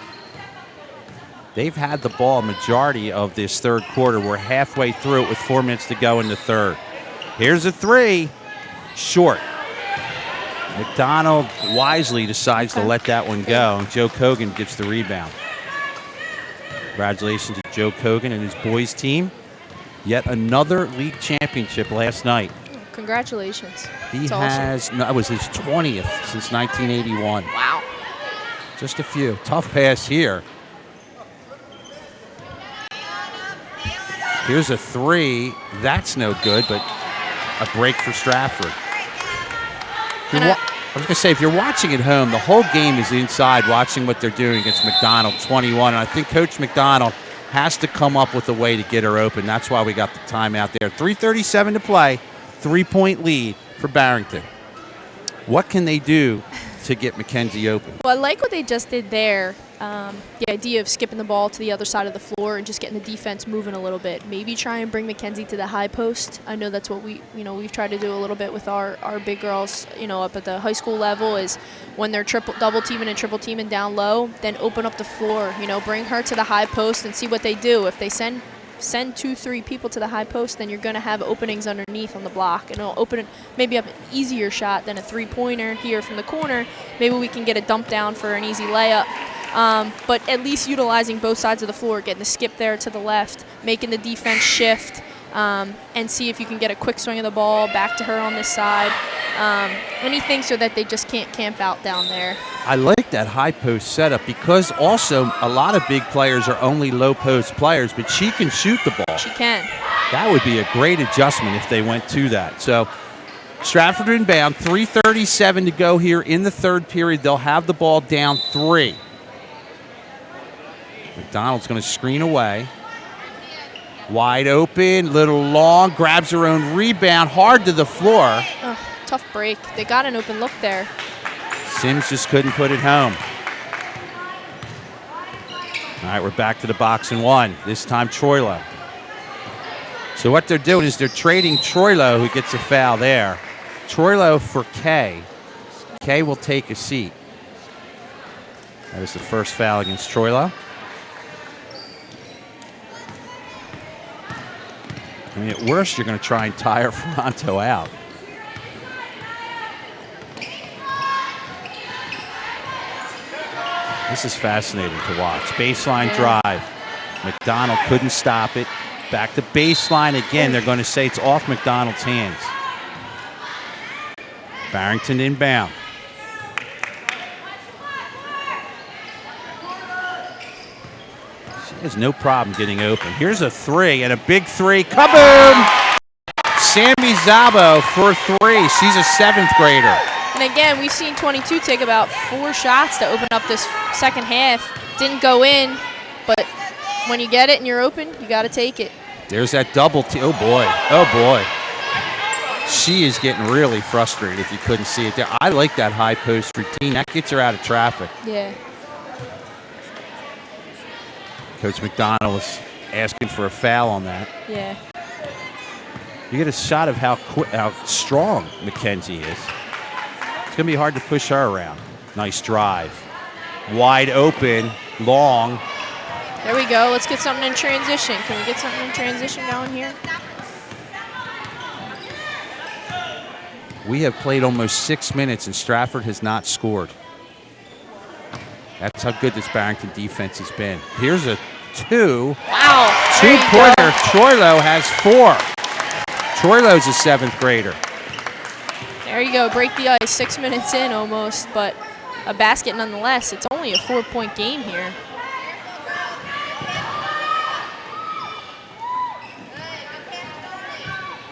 They've had the ball majority of this third quarter. We're halfway through it with 4 minutes to go in the third. Here's a three. Short. McDonald wisely decides to let that one go, and Joe Kogan gets the rebound. Congratulations to Joe Kogan and his boys team. Yet another league championship last night. Congratulations. He That's has, awesome. no, it was his 20th since 1981. Wow. Just a few. Tough pass here. Here's a three. That's no good, but a break for Stratford. And I was going to say, if you're watching at home, the whole game is inside watching what they're doing against McDonald, 21. And I think Coach McDonald has to come up with a way to get her open. That's why we got the timeout there. 3:37 to play, 3-point lead for Barrington. What can they do to get Mackenzie open? Well, I like what they just did there. The idea of skipping the ball to the other side of the floor and just getting the defense moving a little bit. Maybe try and bring Mackenzie to the high post. I know that's what we've tried to do a little bit with our big girls, up at the high school level, is when they're double teaming and triple teaming down low, then open up the floor, bring her to the high post and see what they do. If they send 2-3 people to the high post, then you're going to have openings underneath on the block, and it'll open maybe up an easier shot than a three-pointer here from the corner. Maybe we can get a dump down for an easy layup. But at least utilizing both sides of the floor, getting the skip there to the left, making the defense shift, and see if you can get a quick swing of the ball back to her on this side. Anything so that they just can't camp out down there. I like that high post setup because also a lot of big players are only low post players, but she can shoot the ball. She can. That would be a great adjustment if they went to that. So Stratford inbound, 3:37 to go here in the third period. They'll have the ball down 3. McDonald's going to screen away. Wide open, little long, grabs her own rebound, hard to the floor. Oh, tough break. They got an open look there. Sims just couldn't put it home. All right, we're back to the box and one. This time Troilo. So what they're doing is they're trading Troilo, who gets a foul there. Troilo for Kay. Kay will take a seat. That is the first foul against Troilo. I mean, at worst, you're going to try and tire Ferranto out. This is fascinating to watch. Baseline drive. McDonald couldn't stop it. Back to baseline again. They're going to say it's off McDonald's hands. Barrington inbound. She has no problem getting open. Here's a three, and a big three. Kaboom! Sammy Zabo for 3. She's a 7th grader. And again, we've seen 22 take about 4 shots to open up this second half. Didn't go in, but when you get it and you're open, you got to take it. There's that double team. Oh, boy. Oh, boy. She is getting really frustrated if you couldn't see it there. I like that high post routine. That gets her out of traffic. Yeah. Coach McDonald was asking for a foul on that. Yeah. You get a shot of how strong Mackenzie is. It's going to be hard to push her around. Nice drive. Wide open, long. There we go. Let's get something in transition. Can we get something in transition going here? We have played almost 6 minutes, and Stratford has not scored. That's how good this Barrington defense has been. Here's a 2. Wow. 2-pointer. Troilo has 4. Troilo's a 7th grader. There you go. Break the ice. 6 minutes in almost, but a basket nonetheless. It's only a 4-point game here.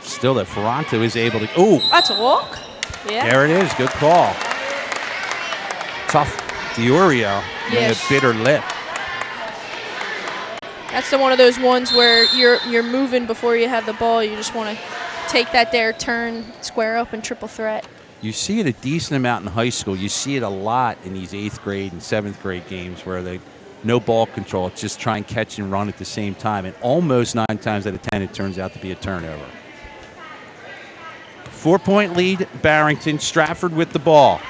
Still that Ferranto is able to. Oh, That's a walk. Yeah. there it is. Good call. Tough Diorio. Yes. A bitter lip. That's one of those ones where you're moving before you have the ball. You just want to take that there, turn, square up, and triple threat. You see it a decent amount in high school. You see it a lot in these 8th grade and 7th grade games where they no ball control. It's just try and catch and run at the same time. And almost 9 times out of 10, it turns out to be a turnover. 4-point lead, Barrington. Stratford with the ball.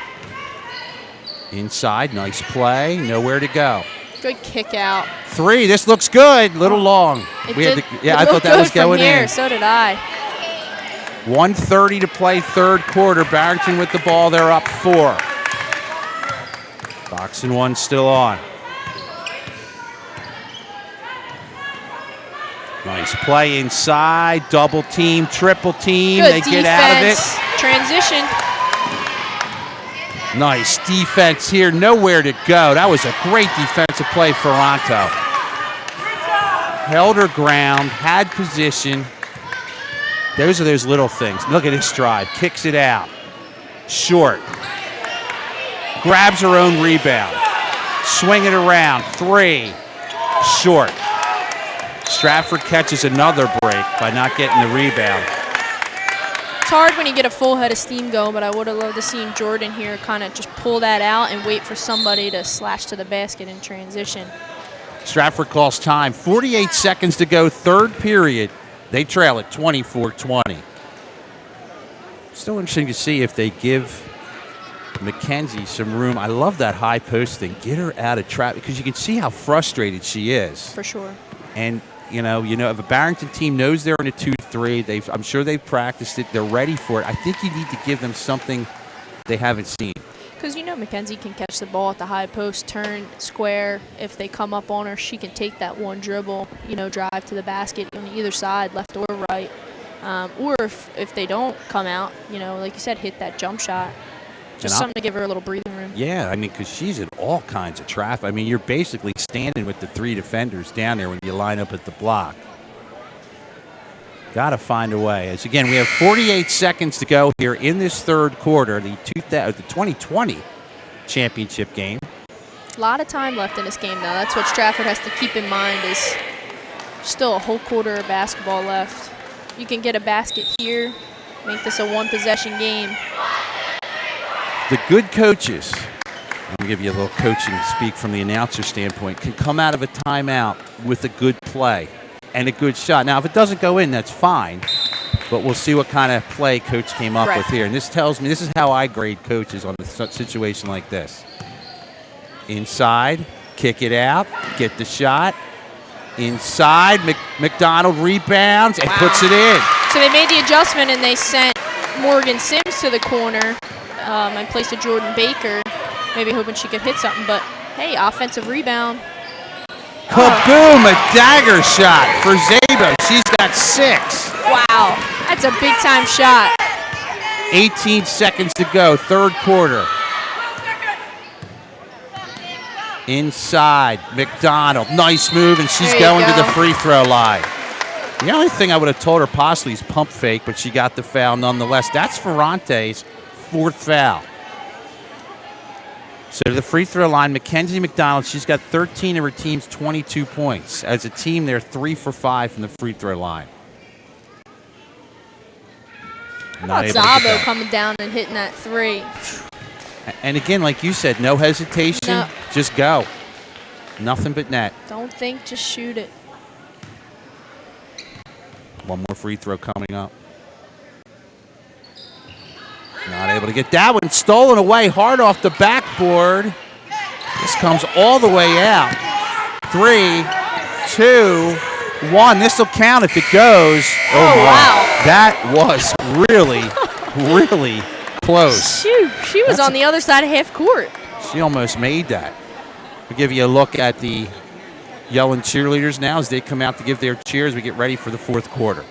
Inside, nice play, nowhere to go. Good kick out. 3, this looks good, little long. It We had did. yeah, it I thought looked that was good from going here. in. So did I. 1:30 to play, third quarter. Barrington with the ball, they're up 4. Box and 1 still on. Nice play inside, double team, triple team. Good They defense. get out of it. Transition. Nice defense here, nowhere to go. That was a great defensive play for Toronto. Held her ground, had position. Those are those little things. Look at this drive, kicks it out. Short. Grabs her own rebound. Swing it around, 3. Short. Stratford catches another break by not getting the rebound. It's hard when you get a full head of steam going, but I would have loved to see Jordan here kind of just pull that out and wait for somebody to slash to the basket in transition. Stratford calls time. 48 seconds to go, third period. They trail it 24-20. Still interesting to see if they give Mackenzie some room. I love that high post thing. Get her out of trap because you can see how frustrated she is. For sure. And you know, if a Barrington team knows they're in a 2-3, I'm sure they've practiced it. They're ready for it. I think you need to give them something they haven't seen. Because Mackenzie can catch the ball at the high post, turn square. If they come up on her, she can take that one dribble, drive to the basket on either side, left or right. Or if they don't come out, like you said, hit that jump shot. Just something to give her a little breathing room. Yeah, I mean, because she's in all kinds of traffic. I mean, you're basically standing with the 3 defenders down there when you line up at the block. Got to find a way. As again, we have 48 seconds to go here in this third quarter, the 2020 championship game. A lot of time left in this game, though. That's what Stratford has to keep in mind is still a whole quarter of basketball left. You can get a basket here, make this a one-possession game. The good coaches, I'm going to give you a little coaching speak from the announcer standpoint, can come out of a timeout with a good play and a good shot. Now, if it doesn't go in, that's fine, but we'll see what kind of play coach came up with here. And this tells me, this is how I grade coaches on a situation like this. Inside, kick it out, get the shot. Inside, McDonald rebounds and puts it in. So they made the adjustment and they sent Morgan Sims to the corner. I placed a Jordan Baker, maybe hoping she could hit something, but hey, offensive rebound. Kaboom, a dagger shot for Zabo. She's got 6. Wow, that's a big-time shot. 18 seconds to go, third quarter. Inside, McDonald, nice move, and she's going to the free throw line. The only thing I would have told her possibly is pump fake, but she got the foul nonetheless. That's Ferrante's 4th foul. So to the free throw line, Mackenzie McDonald, she's got 13 of her team's 22 points. As a team, they're 3 for 5 from the free throw line. How about Zabo coming down and hitting that 3? And again, like you said, no hesitation, just go. Nothing but net. Don't think, just shoot it. One more free throw coming up. Not able to get that one. Stolen away hard off the backboard. This comes all the way out. 3, 2, 1. This will count if it goes. Oh my. Wow. That was really, really close. Shoot, she was on the other side of half court. She almost made that. We'll give you a look at the yelling cheerleaders now as they come out to give their cheers. We get ready for the fourth quarter.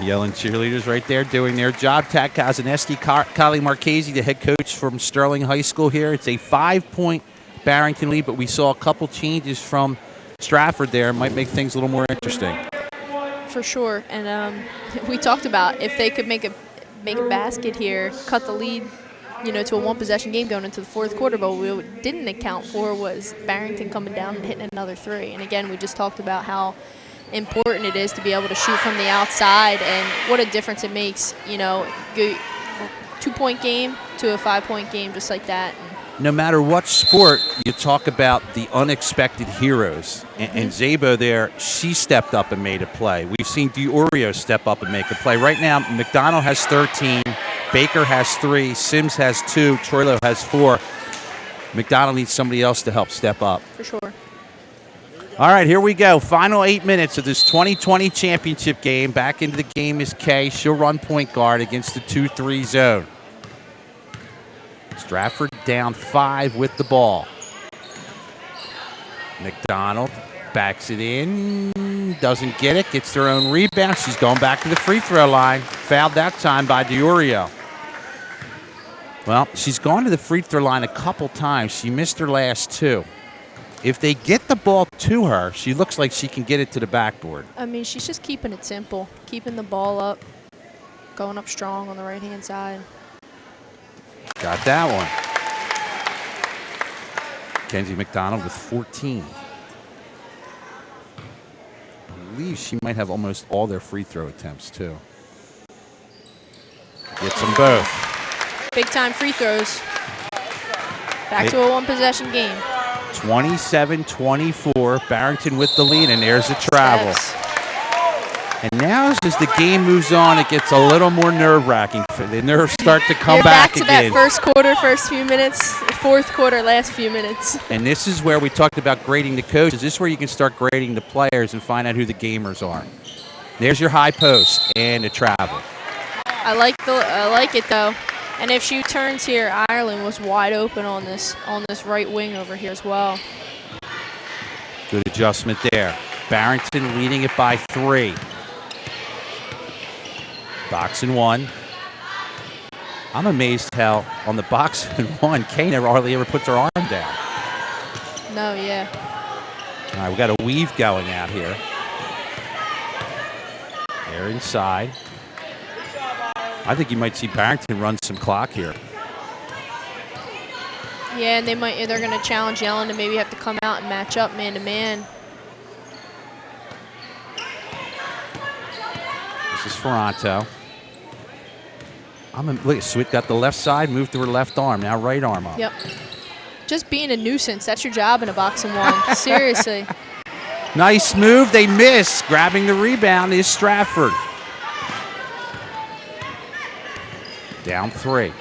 Yelling cheerleaders right there doing their job. Tad Kazanesti, Kylie Marchese, the head coach from Sterling High School here. It's a 5-point Barrington lead, but we saw a couple changes from Stratford there. Might make things a little more interesting. For sure. And we talked about if they could make a basket here, cut the lead to a one-possession game going into the fourth quarter. But what we didn't account for was Barrington coming down and hitting another three. And again, we just talked about how important it is to be able to shoot from the outside and what a difference it makes. 2-point game to a 5-point game just like that. No matter what sport, you talk about the unexpected heroes. And Szabo there, she stepped up and made a play. We've seen DiOrio step up and make a play. Right now, McDonald has 13, Baker has 3, Sims has 2, Troilo has 4. McDonald needs somebody else to help step up. For sure. All right, here we go. Final 8 minutes of this 2020 championship game. Back into the game is Kay. She'll run point guard against the 2-3 zone. Stratford down 5 with the ball. McDonald backs it in. Doesn't get it. Gets their own rebound. She's going back to the free throw line. Fouled that time by DiOrio. Well, she's gone to the free throw line a couple times. She missed her last 2. If they get the ball to her, she looks like she can get it to the backboard. I mean, she's just keeping it simple, keeping the ball up, going up strong on the right-hand side. Got that one. Kenzie McDonald with 14. I believe she might have almost all their free throw attempts, too. Gets them both. Big-time free throws. Back to a one-possession game. 27-24, Barrington with the lead, and there's a travel. And now as the game moves on, it gets a little more nerve-wracking. The nerves start to come back to again. That first quarter, first few minutes, fourth quarter, last few minutes. And this is where we talked about grading the coaches. This is where you can start grading the players and find out who the gamers are. There's your high post and a travel. I like it though. And if she turns here, Ireland was wide open on this right wing over here as well. Good adjustment there. Barrington leading it by 3. Box and 1. I'm amazed how on the box and 1, Kay never hardly ever puts her arm down. No, yeah. All right, we got a weave going out here. They're inside. I think you might see Barrington run some clock here. Yeah, and they're going to challenge Yellen to maybe have to come out and match up man to man. This is Ferranto. Look, Sweet got the left side, moved to her left arm. Now right arm up. Yep. Just being a nuisance. That's your job in a box and 1. Seriously. Nice move. They miss. Grabbing the rebound is Stratford. Down 3.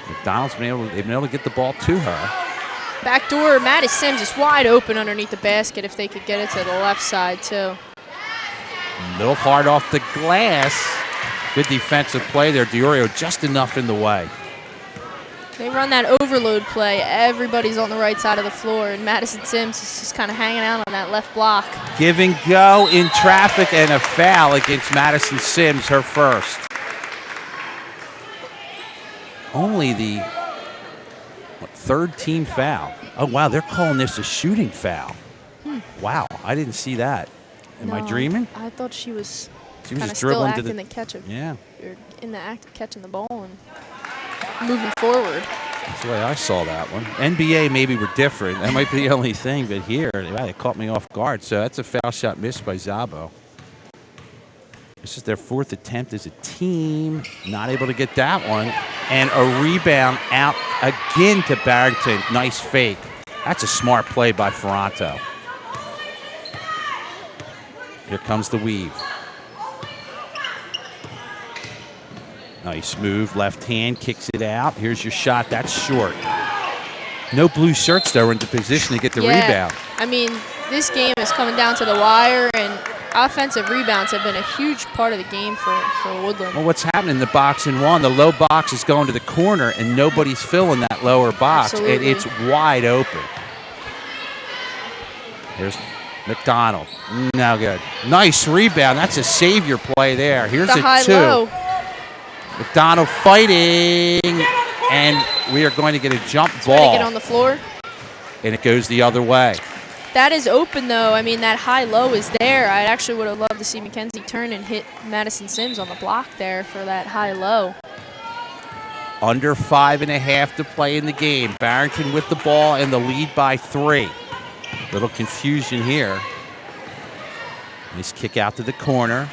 McDonald's they've been able to get the ball to her. Backdoor, Maddie Sims is wide open underneath the basket if they could get it to the left side too. A little hard off the glass. Good defensive play there. DiOrio just enough in the way. They run that overload play. Everybody's on the right side of the floor, and Madison Sims is just kind of hanging out on that left block. Give and go in traffic and a foul against Madison Sims, her first. Only the third team foul. Oh, wow, they're calling this a shooting foul. Wow, I didn't see that. Am I dreaming? I thought she was She was kind of just still dribbling to acting the the catch of, yeah. or in the act of catching the ball and moving forward. That's the way I saw that one. NBA maybe were different. That might be the only thing, but here, wow, they caught me off guard. So that's a foul shot missed by Szabo. This is their 4th attempt as a team. Not able to get that one. And a rebound out again to Barrington. Nice fake. That's a smart play by Ferranto. Here comes the weave. Nice move. Left hand kicks it out. Here's your shot. That's short. No blue shirts, though, are in the position to get the rebound. I mean, this game is coming down to the wire, and offensive rebounds have been a huge part of the game for Woodland. Well, what's happening in the box and 1, the low box is going to the corner, and nobody's filling that lower box. Absolutely. And it's wide open. Here's McDonald. No good. Nice rebound. That's a savior play there. Here's the a high 2. low. McDonald fighting, and we are going to get a jump ball. Trying to get on the floor. And it goes the other way. That is open, though. I mean, that high-low is there. I actually would have loved to see Mackenzie turn and hit Madison Sims on the block there for that high-low. Under 5.5 to play in the game. Barrington with the ball and the lead by 3. Little confusion here. Nice kick out to the corner.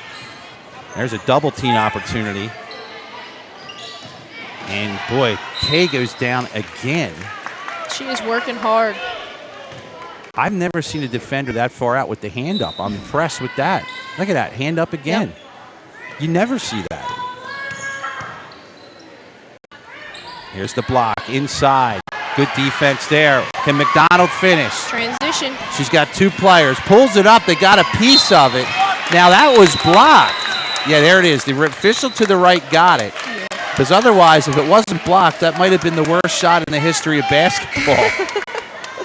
There's a double team opportunity. And boy, Kay goes down again. She is working hard. I've never seen a defender that far out with the hand up. I'm impressed with that. Look at that, hand up again. Yep. You never see that. Here's the block inside. Good defense there. Can McDonald finish? Transition. She's got 2 players. Pulls it up. They got a piece of it. Now that was blocked. Yeah, there it is. The official to the right got it. Because otherwise, if it wasn't blocked, that might have been the worst shot in the history of basketball.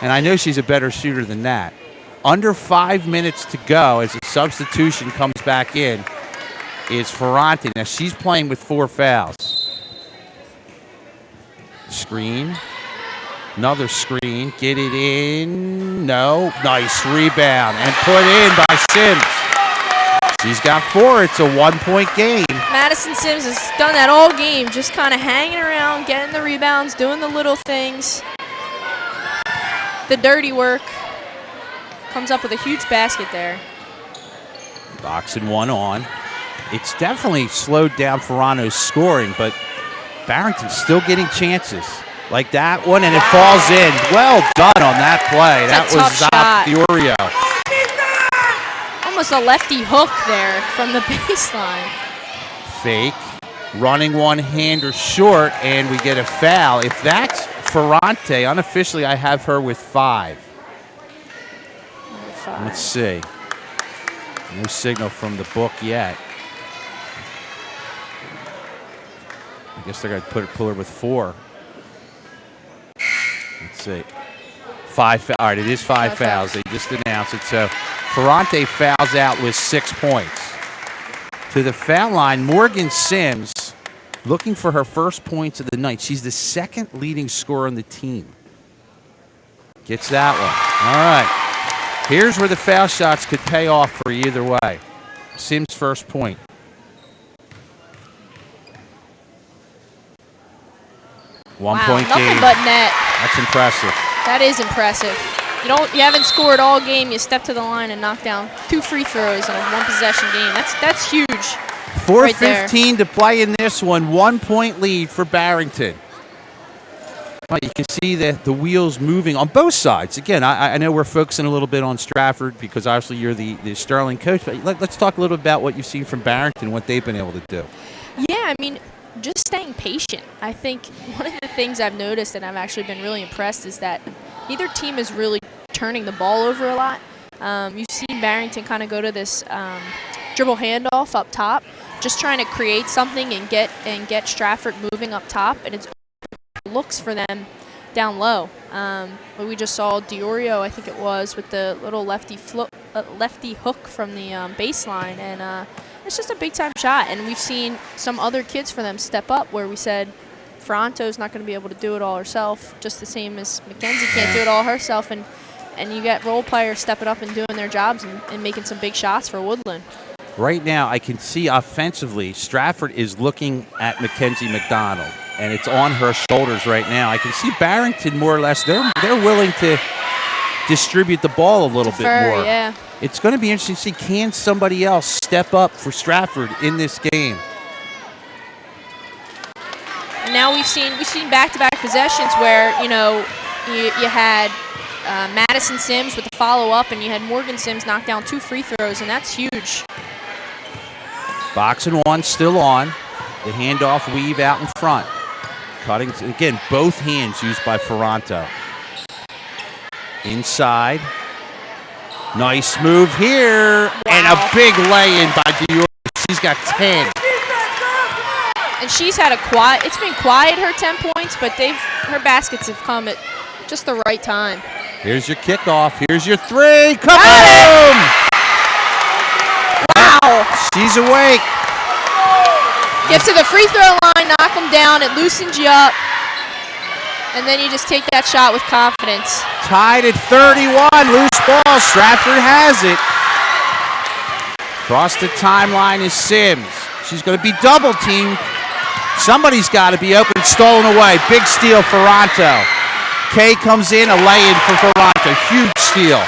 And I know she's a better shooter than that. Under 5 minutes to go as a substitution comes back in is Ferrante. Now she's playing with 4 fouls. Screen. Another screen. Get it in. No. Nice rebound. And put in by Sims. She's got 4. It's a 1-point game. Madison Sims has done that all game, just kind of hanging around, getting the rebounds, doing the little things. The dirty work. Comes up with a huge basket there. Boxing one on. It's definitely slowed down Ferranto's scoring, but Barrington's still getting chances. Like that one, and it falls in. Well done on that play. That's that was shot. Diorio. Almost a lefty hook there from the baseline. Fake. Running one-hander short, and we get a foul. If that's Ferrante, unofficially I have her with 5. Let's see. No signal from the book yet. I guess they're going to pull her with 4. Let's see. 5. All right, it is 5 fouls. They just announced it. So Ferrante fouls out with 6 points. To the foul line, Morgan Sims looking for her first points of the night. She's the 2nd leading scorer on the team. Gets that one. All right. Here's where the foul shots could pay off for you either way. Sims' first point. One point game. Nothing but net. That's impressive. That is impressive. You haven't scored all game. You step to the line and knock down 2 free throws in a 1-possession game. That's huge. 4:15 to play in this one. 1-point lead for Barrington. Well, you can see the wheels moving on both sides. Again, I know we're focusing a little bit on Stratford because obviously you're the Sterling coach. But let's talk a little bit about what you've seen from Barrington, what they've been able to do. Yeah, I mean, just staying patient. I think one of the things I've noticed and I've actually been really impressed is that neither team is really turning the ball over a lot. You've seen Barrington kind of go to this dribble handoff up top, just trying to create something and get Stratford moving up top, and it's looks for them down low. But we just saw Diorio, I think it was, with the little lefty hook from the baseline, and it's just a big-time shot. And we've seen some other kids for them step up where we said Ferranto's not going to be able to do it all herself, just the same as Mackenzie can't do it all herself. And you got role players stepping up and doing their jobs and making some big shots for Woodland. Right now, I can see offensively, Stratford is looking at Mackenzie McDonald, and it's on her shoulders right now. I can see Barrington more or less. They're willing to distribute the ball a little bit more. Yeah. It's going to be interesting to see, can somebody else step up for Stratford in this game? And now we've seen back-to-back possessions where you had Madison Sims with the follow-up, and you had Morgan Sims knock down 2 free throws, and that's huge. Boxing one still on. The handoff weave out in front. Cutting, again, both hands used by Ferranto. Inside. Nice move here. Wow. And a big lay-in by Dior. She's got 10. And she's had it's been quiet, her 10 points, but her baskets have come at just the right time. Here's your kickoff. Here's your 3. Kaboom! Wow. She's awake. Get to the free throw line, knock them down, it loosens you up, and then you just take that shot with confidence. Tied at 31, loose ball, Stratford has it. Across the timeline is Sims. She's going to be double teamed. Somebody's got to be open, stolen away. Big steal, Ferranto. Kay comes in, a lay-in for Ferranto. Huge steal.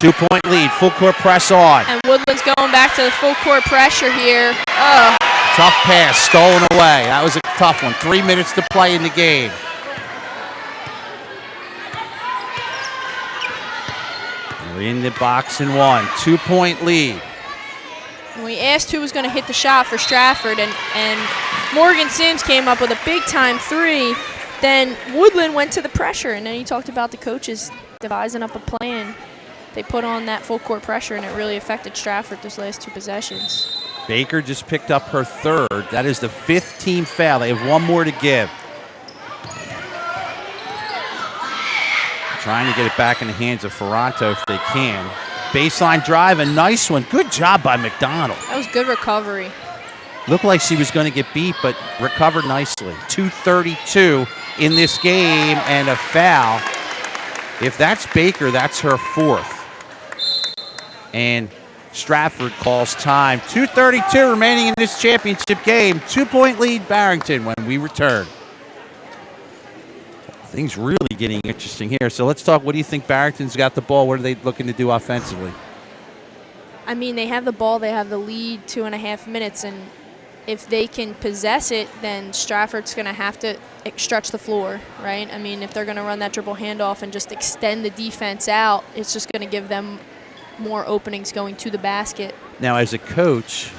2-point lead, full court press on. And Woodland's going back to the full court pressure here. Oh. Tough pass, stolen away. That was a tough one. 3 minutes to play in the game. We're in the box and 1. 2-point lead. And we asked who was going to hit the shot for Stratford, and Morgan Sims came up with a big-time 3. Then Woodland went to the pressure, and then he talked about the coaches devising up a plan. They put on that full court pressure, and it really affected Stratford those last 2 possessions. Baker just picked up her 3rd. That is the 5th team foul. They have 1 more to give. Trying to get it back in the hands of Ferranto if they can. Baseline drive, a nice one. Good job by McDonald. That was good recovery. Looked like she was going to get beat, but recovered nicely. 2:32 in this game and a foul. If that's Baker, that's her 4th. And Stratford calls time. 2:32 remaining in this championship game. 2-point lead, Barrington, when we return. Things really getting interesting here. So let's talk. What do you think? Barrington's got the ball. What are they looking to do offensively? I mean, they have the ball. They have the lead, 2.5 minutes. And if they can possess it, then Stratford's going to have to stretch the floor, right? I mean, if they're going to run that dribble handoff and just extend the defense out, it's just going to give them more openings going to the basket. Now, as a coach,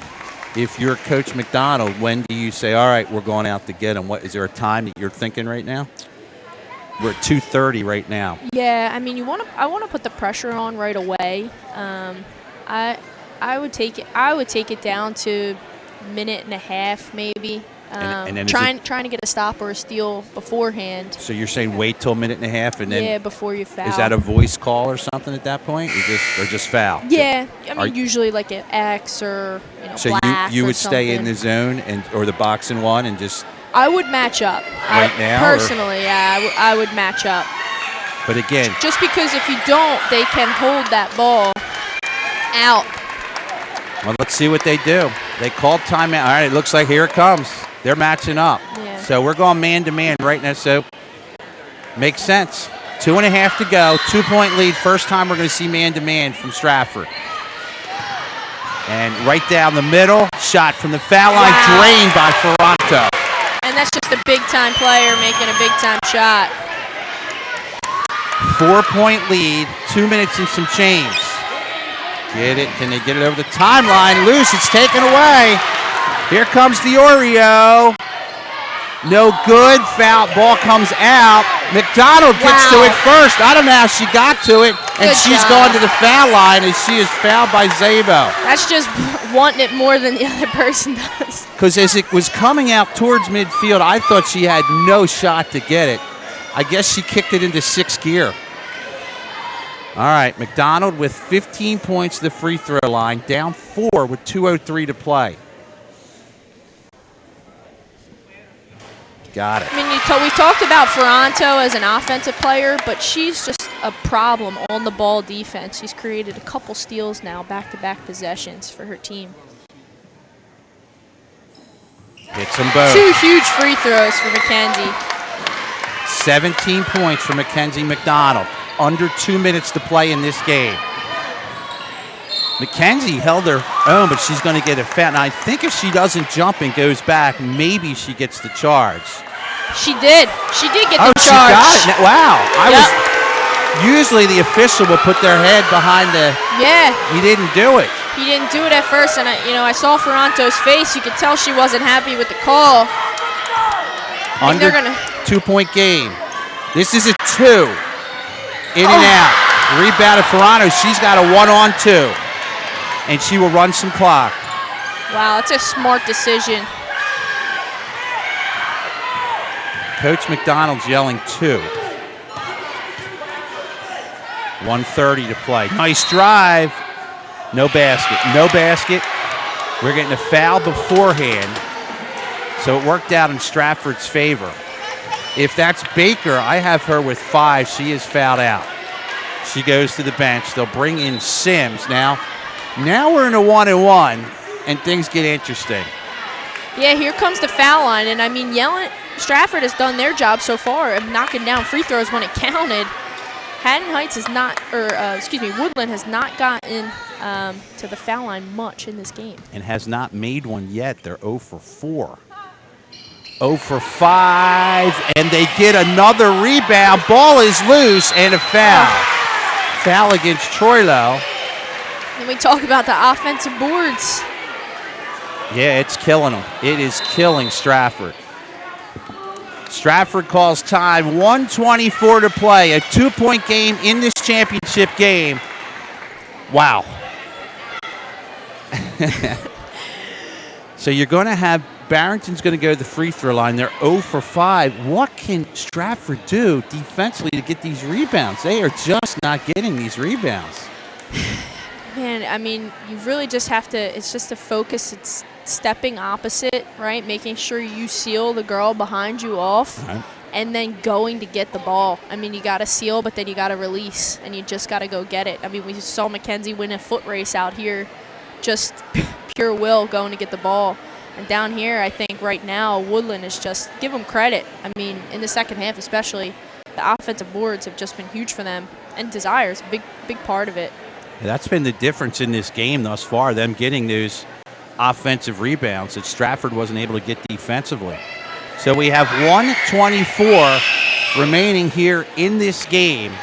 if you're Coach McDonald, when do you say, all right, we're going out to get them? What, is there a time that you're thinking right now? We're at 2:30 right now. Yeah, I mean, I want to put the pressure on right away. I would take it down to a minute and a half maybe. And then trying to get a stop or a steal beforehand. So you're saying wait till a minute and a half and then? Yeah, before you foul. Is that a voice call or something at that point? Or just foul? Yeah, I mean usually like an X or so black you or would stay in something. the zone or the box and 1 and just. I would match up. Right now? Personally, yeah, I would match up. But again. Just because if you don't, they can hold that ball out. Well, let's see what they do. They called timeout. All right, it looks like here it comes. They're matching up. Yeah. So we're going man-to-man right now. So makes sense. 2.5 to go. 2-point lead. First time we're going to see man-to-man from Stratford. And right down the middle, shot from the foul line, drained by Ferranto. And that's just a big-time player making a big-time shot. 4-point lead, 2 minutes and some change. Get it? Can they get it over the timeline? Loose, it's taken away. Here comes the Oreo. No good. Foul. Ball comes out. McDonald gets to it first. I don't know how she got to it. And Good she's job. going to the foul line, and she is fouled by Zabo. That's just wanting it more than the other person does. Because as it was coming out towards midfield, I thought she had no shot to get it. I guess she kicked it into 6th gear. All right, McDonald with 15 points to the free throw line, down 4 with 2:03 to play. Got it. I mean, we talked about Ferranto as an offensive player, but she's just a problem on the ball defense. She's created a couple steals now, back-to-back possessions for her team. Hits them both. 2 huge free throws for Mackenzie. 17 points for Mackenzie McDonald. Under 2 minutes to play in this game. Mackenzie held her own, but she's going to get a foul. Now, I think if she doesn't jump and goes back, maybe she gets the charge. She did. She did get the charge. She got it. Wow. Usually the official will put their head behind the. Yeah. He didn't do it. He didn't do it at first, and I saw Ferranto's face. You could tell she wasn't happy with the call. Under 2-point game. This is a 2. In and out. Rebound of Ferranto. She's got a 1-on-2. And she will run some clock. Wow, that's a smart decision. Coach McDonald's yelling 2. 1:30 to play. Nice drive. No basket. No basket. We're getting a foul beforehand. So it worked out in Stratford's favor. If that's Baker, I have her with 5. She is fouled out. She goes to the bench. They'll bring in Sims. Now we're in a 1-and-1, and things get interesting. Yeah, here comes the foul line, and I mean, Stratford has done their job so far of knocking down free throws when it counted. Haddon Heights has not, Woodland has not gotten to the foul line much in this game. And has not made one yet. They're 0 for 4. 0 for 5, and they get another rebound. Ball is loose, and a foul. Foul against Troilo. And we talk about the offensive boards. Yeah, it's killing them. It is killing Stratford. Stratford calls time, 1:24 to play. A 2-point game in this championship game. Wow. So you're going to have Barrington's going to go to the free throw line. They're 0 for 5. What can Stratford do defensively to get these rebounds? They are just not getting these rebounds. Man, I mean, you really just have to, it's just a focus. It's stepping opposite, right? Making sure you seal the girl behind you off, Right. And then going to get the ball. I mean, you got to seal, but then you got to release, and you just got to go get it. I mean, we saw Mackenzie win a foot race out here, just pure will going to get the ball. And down here, I think right now, Woodland is just, give them credit. I mean, in the second half especially, the offensive boards have just been huge for them. And Desire's a big part of it. Yeah, that's been the difference in this game thus far, them getting those offensive rebounds that Stratford wasn't able to get defensively. So we have 1:24 remaining here in this game.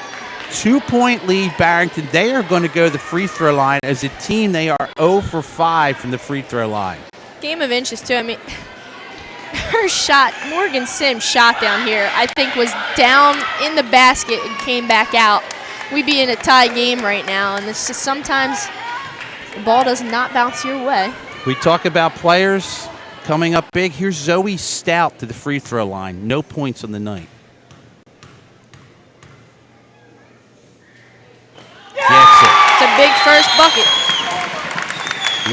2-point lead, Barrington. They are going to go to the free throw line. As a team, they are 0 for 5 from the free throw line. Game of inches, too. I mean, her shot, Morgan Sims' shot down here, I think was down in the basket and came back out. We'd be in a tie game right now, and it's just sometimes the ball does not bounce your way. We talk about players coming up big. Here's Zoe Stout to the free throw line. No points on the night. Gets it. It's a big first bucket.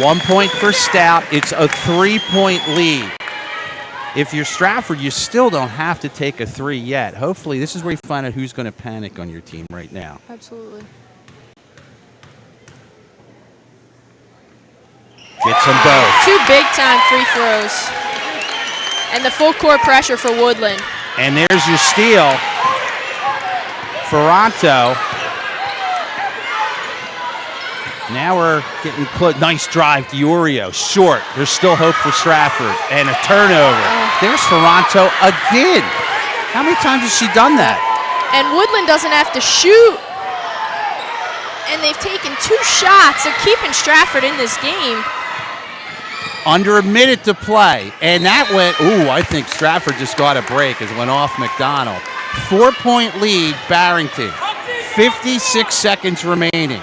1 point for Stout. It's a 3-point lead. If you're Stratford, you still don't have to take a 3 yet. Hopefully, this is where you find out who's going to panic on your team right now. Absolutely. Gets them both. 2 big-time free throws. And the full court pressure for Woodland. And there's your steal. Ferranto. Now we're getting close. Nice drive, Diorio. Short. There's still hope for Stratford. And a turnover. There's Ferranto again. How many times has she done that? And Woodland doesn't have to shoot. And they've taken 2 shots. They're keeping Stratford in this game. Under a minute to play. And that went, I think Stratford just got a break as it went off McDonald. 4-point lead, Barrington. 56 seconds remaining.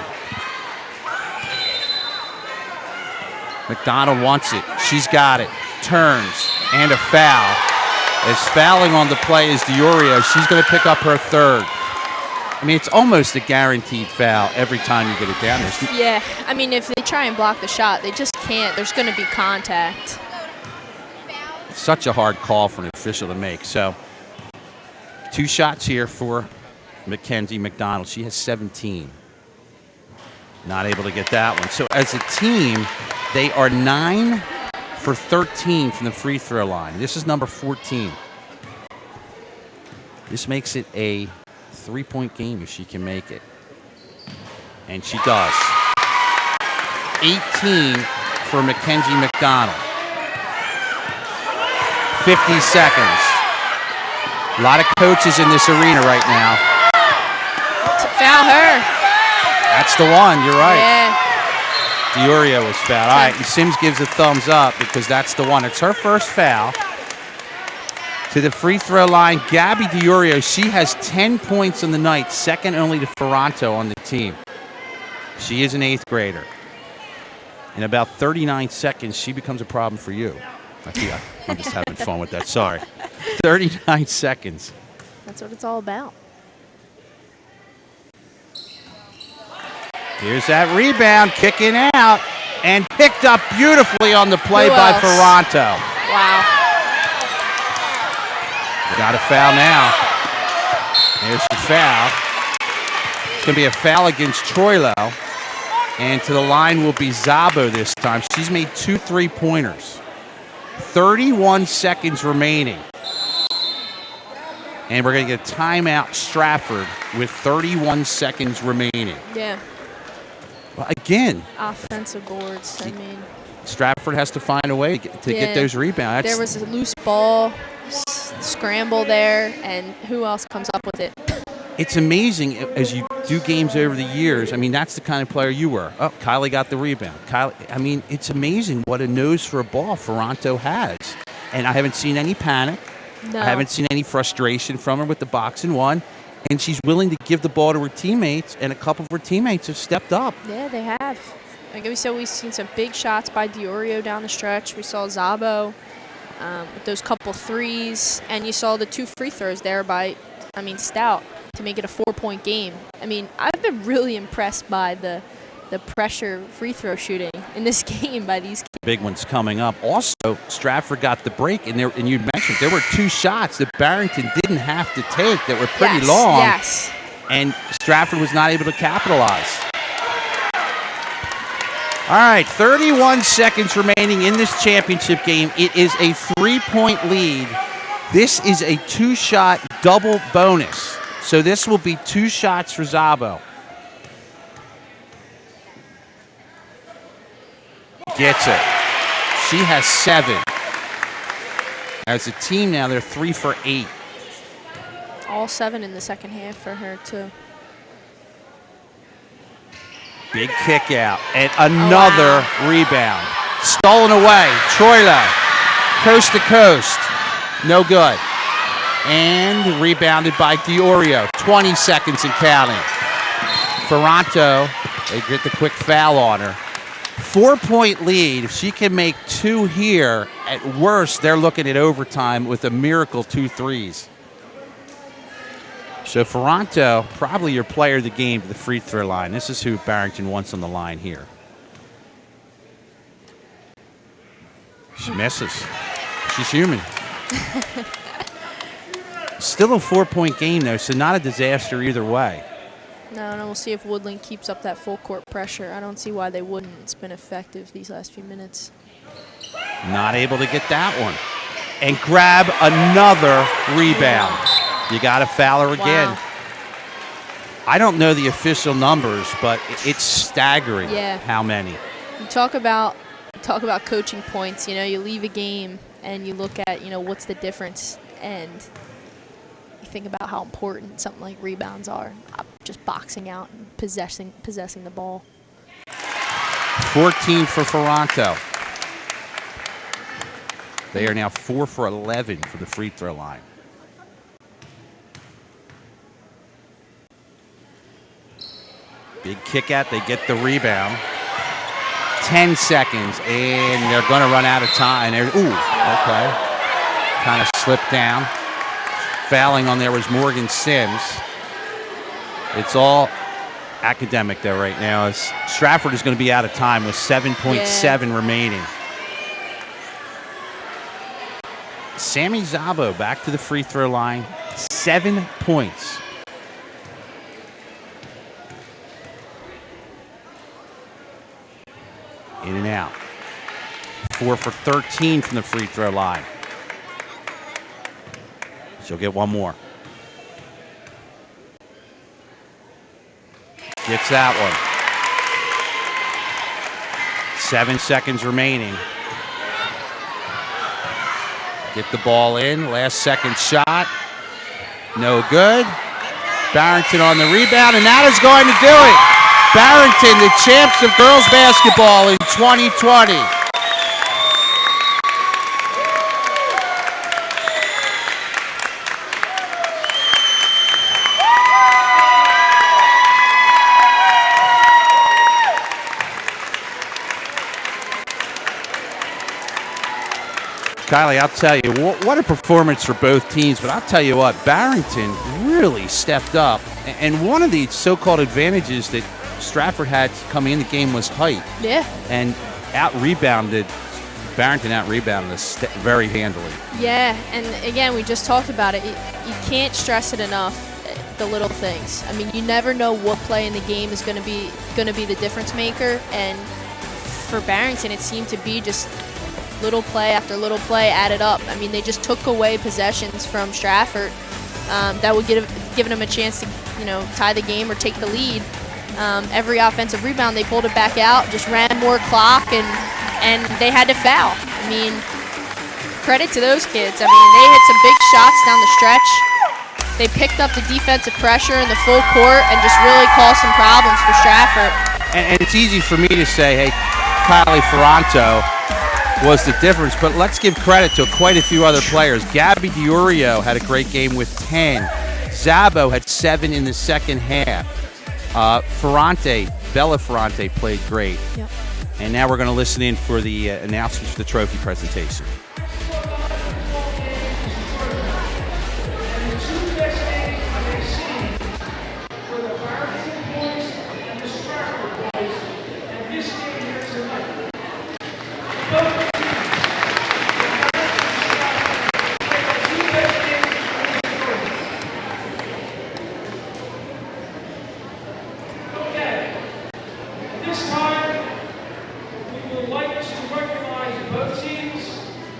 McDonald wants it. She's got it. Turns. And a foul. As fouling on the play is Diorio. She's going to pick up her 3rd. I mean, it's almost a guaranteed foul every time you get it down there. Yeah, I mean, if they try and block the shot, they just can't. There's going to be contact. It's such a hard call for an official to make. So, 2 shots here for Mackenzie McDonald. She has 17. Not able to get that one. So, as a team, they are 9 for 13 from the free throw line. This is number 14. This makes it a 3-point game if she can make it. And she does. 18 for Mackenzie McDonald. 50 seconds. A lot of coaches in this arena right now. To foul her. That's the one, you're right. Yeah. Diorio was fouled. All right, and Sims gives a thumbs up because that's the one. It's her first foul. To the free throw line, Gabby Diorio. She has 10 points on the night, second only to Ferranto on the team. She is an 8th grader. In about 39 seconds, she becomes a problem for you. I'm just having fun with that. Sorry. 39 seconds. That's what it's all about. Here's that rebound, kicking out, and picked up beautifully on the play Who by else? Ferranto. Wow. Got a foul now. There's the foul. It's going to be a foul against Troilo. And to the line will be Zabo this time. She's made 2 3-pointers. 31 seconds remaining. And we're going to get a timeout, Stratford, with 31 seconds remaining. Yeah. Well, again, Offensive boards. I mean, Stratford has to find a way to get those rebounds. There was a loose ball, scramble there, and who else comes up with it? It's amazing as you do games over the years. I mean, that's the kind of player you were. Oh, Kylie got the rebound. I mean, it's amazing what a nose for a ball Ferranto has. And I haven't seen any panic. No. I haven't seen any frustration from her with the box and one. And she's willing to give the ball to her teammates, and a couple of her teammates have stepped up. Yeah, they have. Like we said, we've seen some big shots by Diorio down the stretch. We saw Zabo with those couple threes, and you saw the 2 free throws there by, Stout to make it a 4-point game. I mean, I've been really impressed by the pressure free throw shooting in this game by these kids. Big ones coming up. Also, Stratford got the break, and you mentioned there were 2 shots that Barrington didn't have to take that were pretty long. Yes. And Stratford was not able to capitalize. All right, 31 seconds remaining in this championship game. It is a 3-point lead. This is a 2-shot double bonus. So this will be 2 shots for Zabo. Gets it. She has 7. As a team now, they're 3 for 8. All 7 in the second half for her, too. Big kick out. And another rebound. Stolen away. Troilo. Coast to coast. No good. And rebounded by Diorio. 20 seconds and counting. Ferranto, they get the quick foul on her. 4-point lead. If she can make 2 here, at worst, they're looking at overtime with a miracle 2 threes. So Ferranto, probably your player of the game to the free throw line. This is who Barrington wants on the line here. She misses. She's human. Still a 4-point game, though, so not a disaster either way. No, and we'll see if Woodland keeps up that full court pressure. I don't see why they wouldn't. It's been effective these last few minutes. Not able to get that one. And grab another rebound. You got to foul her again. Wow. I don't know the official numbers, but it's staggering how many. You talk about coaching points. You know, you leave a game and you look at, what's the difference, and you think about how important something like rebounds are. Just boxing out and possessing the ball. 14 for Ferranto. They are now 4 for 11 for the free throw line. Big kick out. They get the rebound. 10 seconds, and they're going to run out of time. Okay. Kind of slipped down. Fouling on there was Morgan Sims. It's all academic, though, right now. As Stratford is going to be out of time with 7.7 remaining. Sammy Zabo back to the free throw line. 7 points. In and out. 4 for 13 from the free throw line. She'll get one more. Gets that one. 7 seconds remaining. Get the ball in. Last second shot. No good. Barrington on the rebound, and that is going to do it. Barrington, the champs of girls basketball in 2020. Kylie, I'll tell you, what a performance for both teams. But I'll tell you what, Barrington really stepped up. And one of the so-called advantages that Stratford had coming in the game was height. Yeah. And Barrington out-rebounded us very handily. Yeah, and again, we just talked about it. You can't stress it enough, the little things. I mean, you never know what play in the game is going to be the difference maker. And for Barrington, it seemed to be just little play after little play added up. I mean, they just took away possessions from Stratford that would given them a chance to, tie the game or take the lead. Every offensive rebound, they pulled it back out, just ran more clock, and they had to foul. I mean, credit to those kids. I mean, they hit some big shots down the stretch. They picked up the defensive pressure in the full court and just really caused some problems for Stratford. And it's easy for me to say, hey, Kylie Ferranto was the difference, but let's give credit to quite a few other players. Gabby DiUrio had a great game with 10. Zabo had 7 in the second half. Bella Ferrante played great. Yep. And now we're going to listen in for the announcements for the trophy presentation. And the two best games I've seen were the Barrington boys and the Stratford boys, and this game here tonight. Both teams, the Barrington and Stratford, played the two best games in the tournament. Okay. This time, we would like to recognize both teams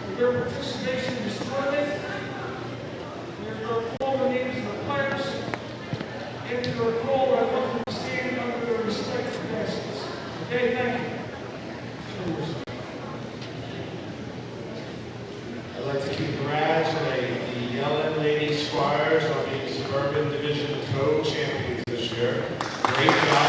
for their participation in this tournament. We're going to call the names of the players, and we're going to call our lovely stand under their respective baskets. Okay, thank you. I'd like to congratulate the Yellen Lady Squires on being Suburban Division co-champions this year. Great job.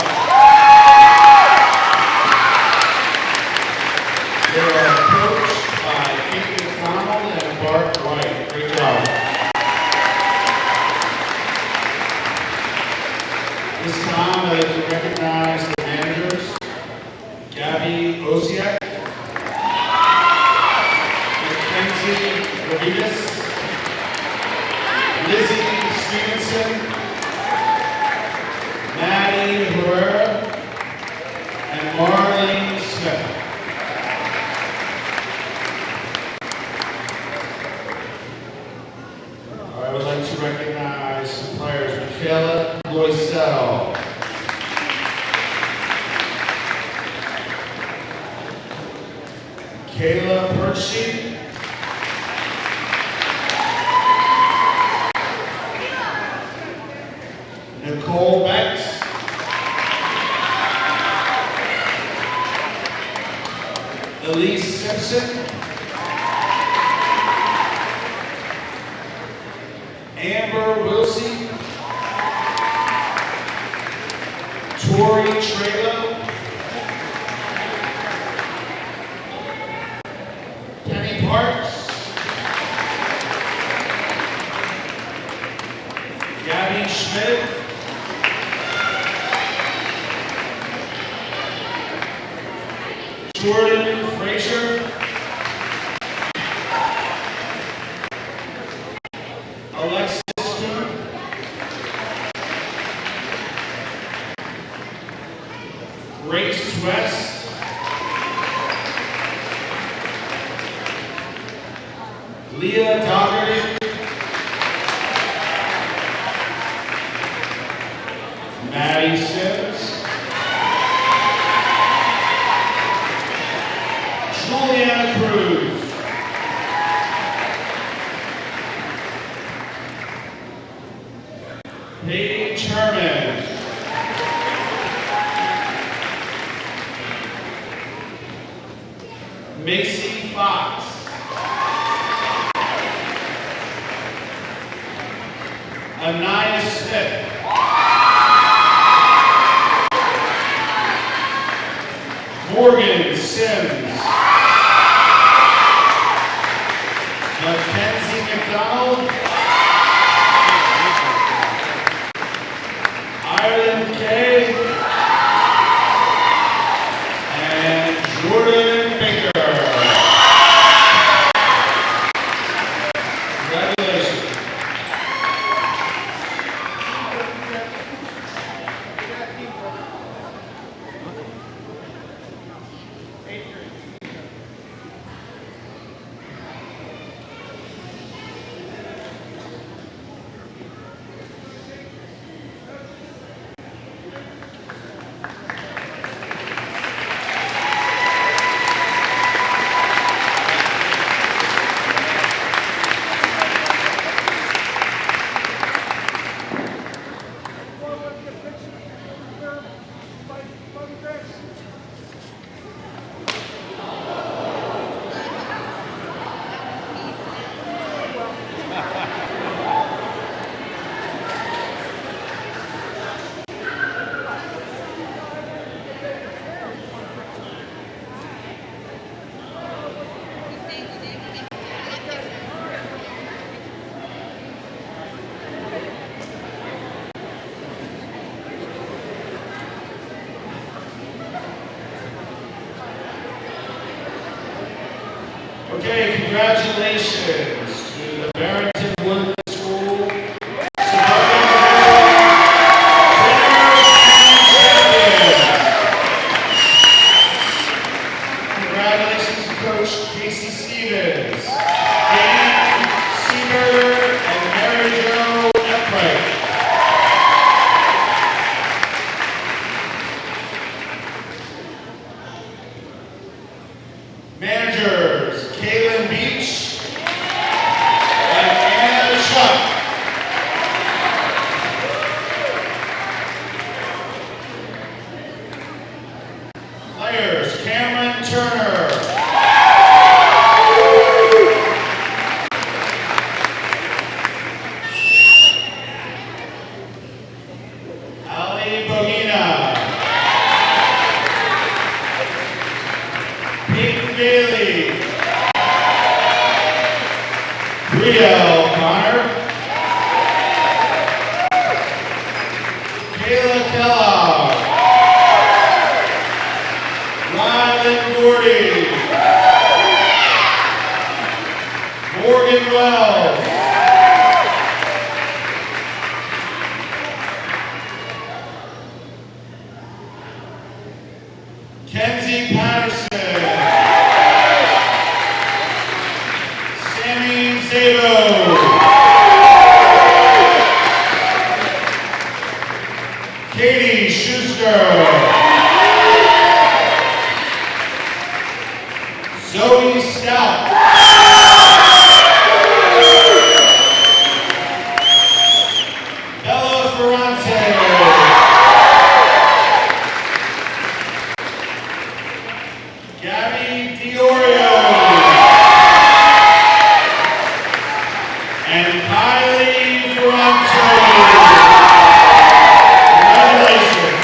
They are coached by Kate McDonald and Bart White. Great job. This time, I'd like to recognize the managers, Gabby Osiak, Mackenzie Rodriguez, Lizzie Stevenson, Maddie Herrera, and Marlene Smith. I would like to recognize some players, Michaela Loisel, Kayla Percy, Nicole Betts, Elise Simpson, Amber Wilsey, Tori Trelo, Penny Parks, Gabby Schmidt, Jordan Frazier, Alexis Spoon, Grace West, Leah Dougherty, Maddie Sims, Juliana Cruz, Paige Herman, Macy Fox, Anaya Smith, Morgan Sims, Mackenzie McDonald, Ireland Kay, and Jordan Baker. Congratulations. Okay, congratulations to the Barrington Woodland School Congratulations to Coach Casey Stevens, Dan Seaver, and Mary Jo Eppright. Managers, Kaylin Beach and Anna Chuck. Players, Cameron Turner. Ali Bogina. Peyton Bailey. Brielle Connor. Kayla Kellogg. Rylan Gordy. Morgan Wells. Kenzie Patterson. Sammy Zabo. Katie Schuster. Zoe Stout. Bella Ferrante. Gabby Diorio. And Kylie Ferrante. Congratulations.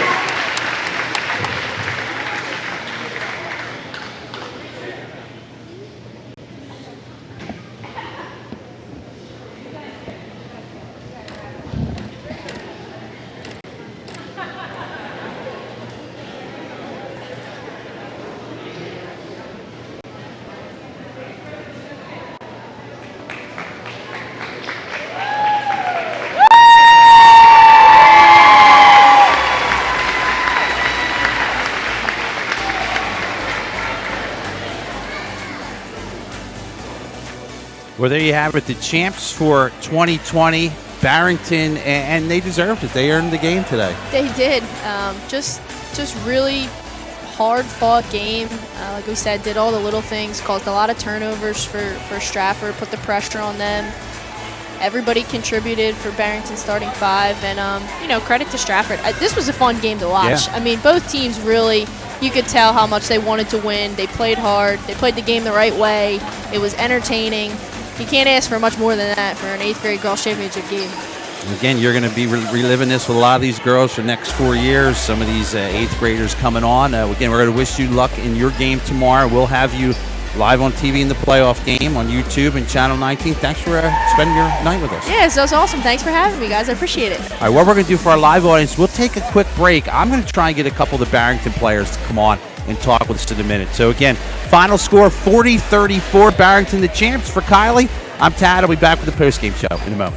Well, there you have it, the champs for 2020, Barrington, and they deserved it. They earned the game today. They did. Just really hard-fought game. Like we said, did all the little things, caused a lot of turnovers for Stratford, put the pressure on them. Everybody contributed for Barrington starting five, and credit to Stratford. This was a fun game to watch. Yeah. I mean, both teams really, you could tell how much they wanted to win. They played hard. They played the game the right way. It was entertaining. You can't ask for much more than that for an 8th grade girls championship game. Again, you're going to be reliving this with a lot of these girls for the next 4 years. Some of these 8th graders coming on. Again, we're going to wish you luck in your game tomorrow. We'll have you live on TV in the playoff game on YouTube and Channel 19. Thanks for spending your night with us. Yeah, so it was awesome. Thanks for having me, guys. I appreciate it. All right, what we're going to do for our live audience, we'll take a quick break. I'm going to try and get a couple of the Barrington players to come on and talk with us in a minute. So, again, final score 40-34, Barrington the champs. For Kylie, I'm Tad. I'll be back with the postgame show in a moment.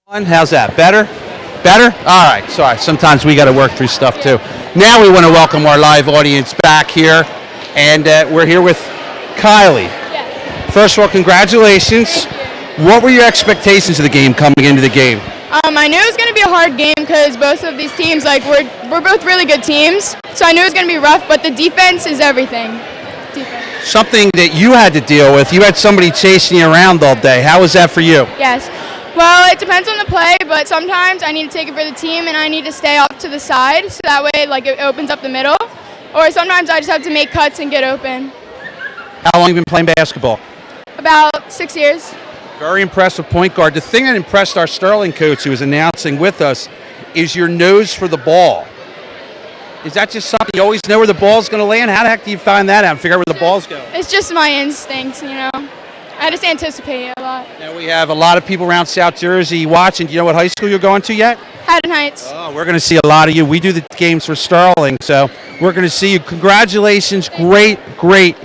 How's that? Better? Better? All right. Sorry. Sometimes we got to work through stuff too. Now we want to welcome our live audience back here, and we're here with Kylie. Yeah. First of all, congratulations. What were your expectations of the game coming into the game? I knew it was going to be a hard game because both of these teams, we're both really good teams. So I knew it was going to be rough, but the defense is everything. Defense. Something that you had to deal with. You had somebody chasing you around all day. How was that for you? Yes. Well, it depends on the play, but sometimes I need to take it for the team and I need to stay off to the side so that way it opens up the middle. Or sometimes I just have to make cuts and get open. How long have you been playing basketball? About 6 years. Very impressive point guard. The thing that impressed our Sterling coach who was announcing with us is your nose for the ball. Is that just something you always know where the ball's going to land? How the heck do you find that out and figure out where the ball's going? It's just my instincts, you know. I just anticipate it a lot. Now we have a lot of people around South Jersey watching. Do you know what high school you're going to yet? Haddon Heights. Oh, we're going to see a lot of you. We do the games for Sterling, so we're going to see you. Congratulations. Great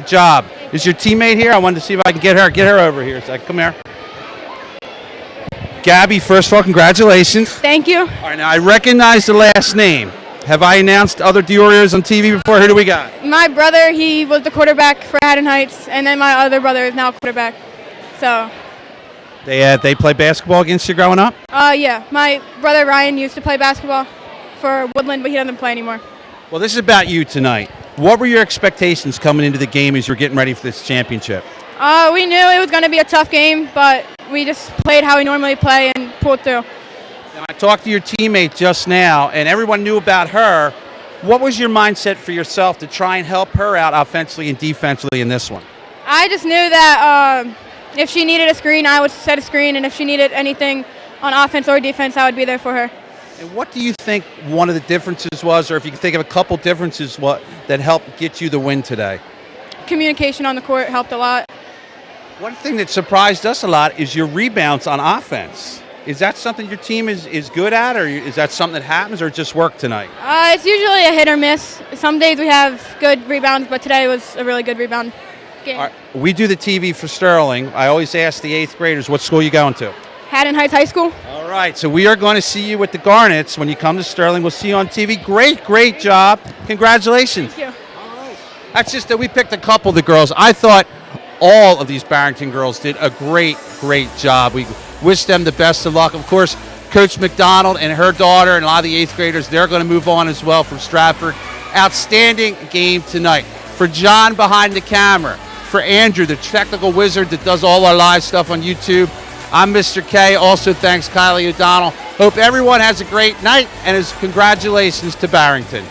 job. Is your teammate here? I wanted to see if I can get her. Get her over here. So come here. Gabby, first of all, congratulations. Thank you. All right, now I recognize the last name. Have I announced other Diorios on TV before? Who do we got? My brother, he was the quarterback for Haddon Heights, and then my other brother is now a quarterback. So. They play basketball against you growing up? Yeah. My brother Ryan used to play basketball for Woodland, but he doesn't play anymore. Well, this is about you tonight. What were your expectations coming into the game as you're getting ready for this championship? We knew it was going to be a tough game, but we just played how we normally play and pulled through. Now, I talked to your teammate just now, and everyone knew about her. What was your mindset for yourself to try and help her out offensively and defensively in this one? I just knew that if she needed a screen, I would set a screen, and if she needed anything on offense or defense, I would be there for her. And what do you think one of the differences was, or if you can think of a couple differences that helped get you the win today? Communication on the court helped a lot. One thing that surprised us a lot is your rebounds on offense. Is that something your team is good at, or is that something that happens, or just work tonight? It's usually a hit or miss. Some days we have good rebounds, but today was a really good rebound game. All right, we do the TV for Sterling. I always ask the 8th graders, what school are you going to? Haddon Heights High School. All right, so we are going to see you with the Garnets when you come to Sterling. We'll see you on TV. Great job. Congratulations. Thank you. That's just that we picked a couple of the girls. I thought all of these Barrington girls did a great job. We wish them the best of luck. Of course, Coach McDonald and her daughter and a lot of the 8th graders, they're going to move on as well from Stratford. Outstanding game tonight. For John behind the camera, for Andrew, the technical wizard that does all our live stuff on YouTube, I'm Mr. K. Also, thanks Kylie O'Donnell. Hope everyone has a great night, and congratulations to Barrington.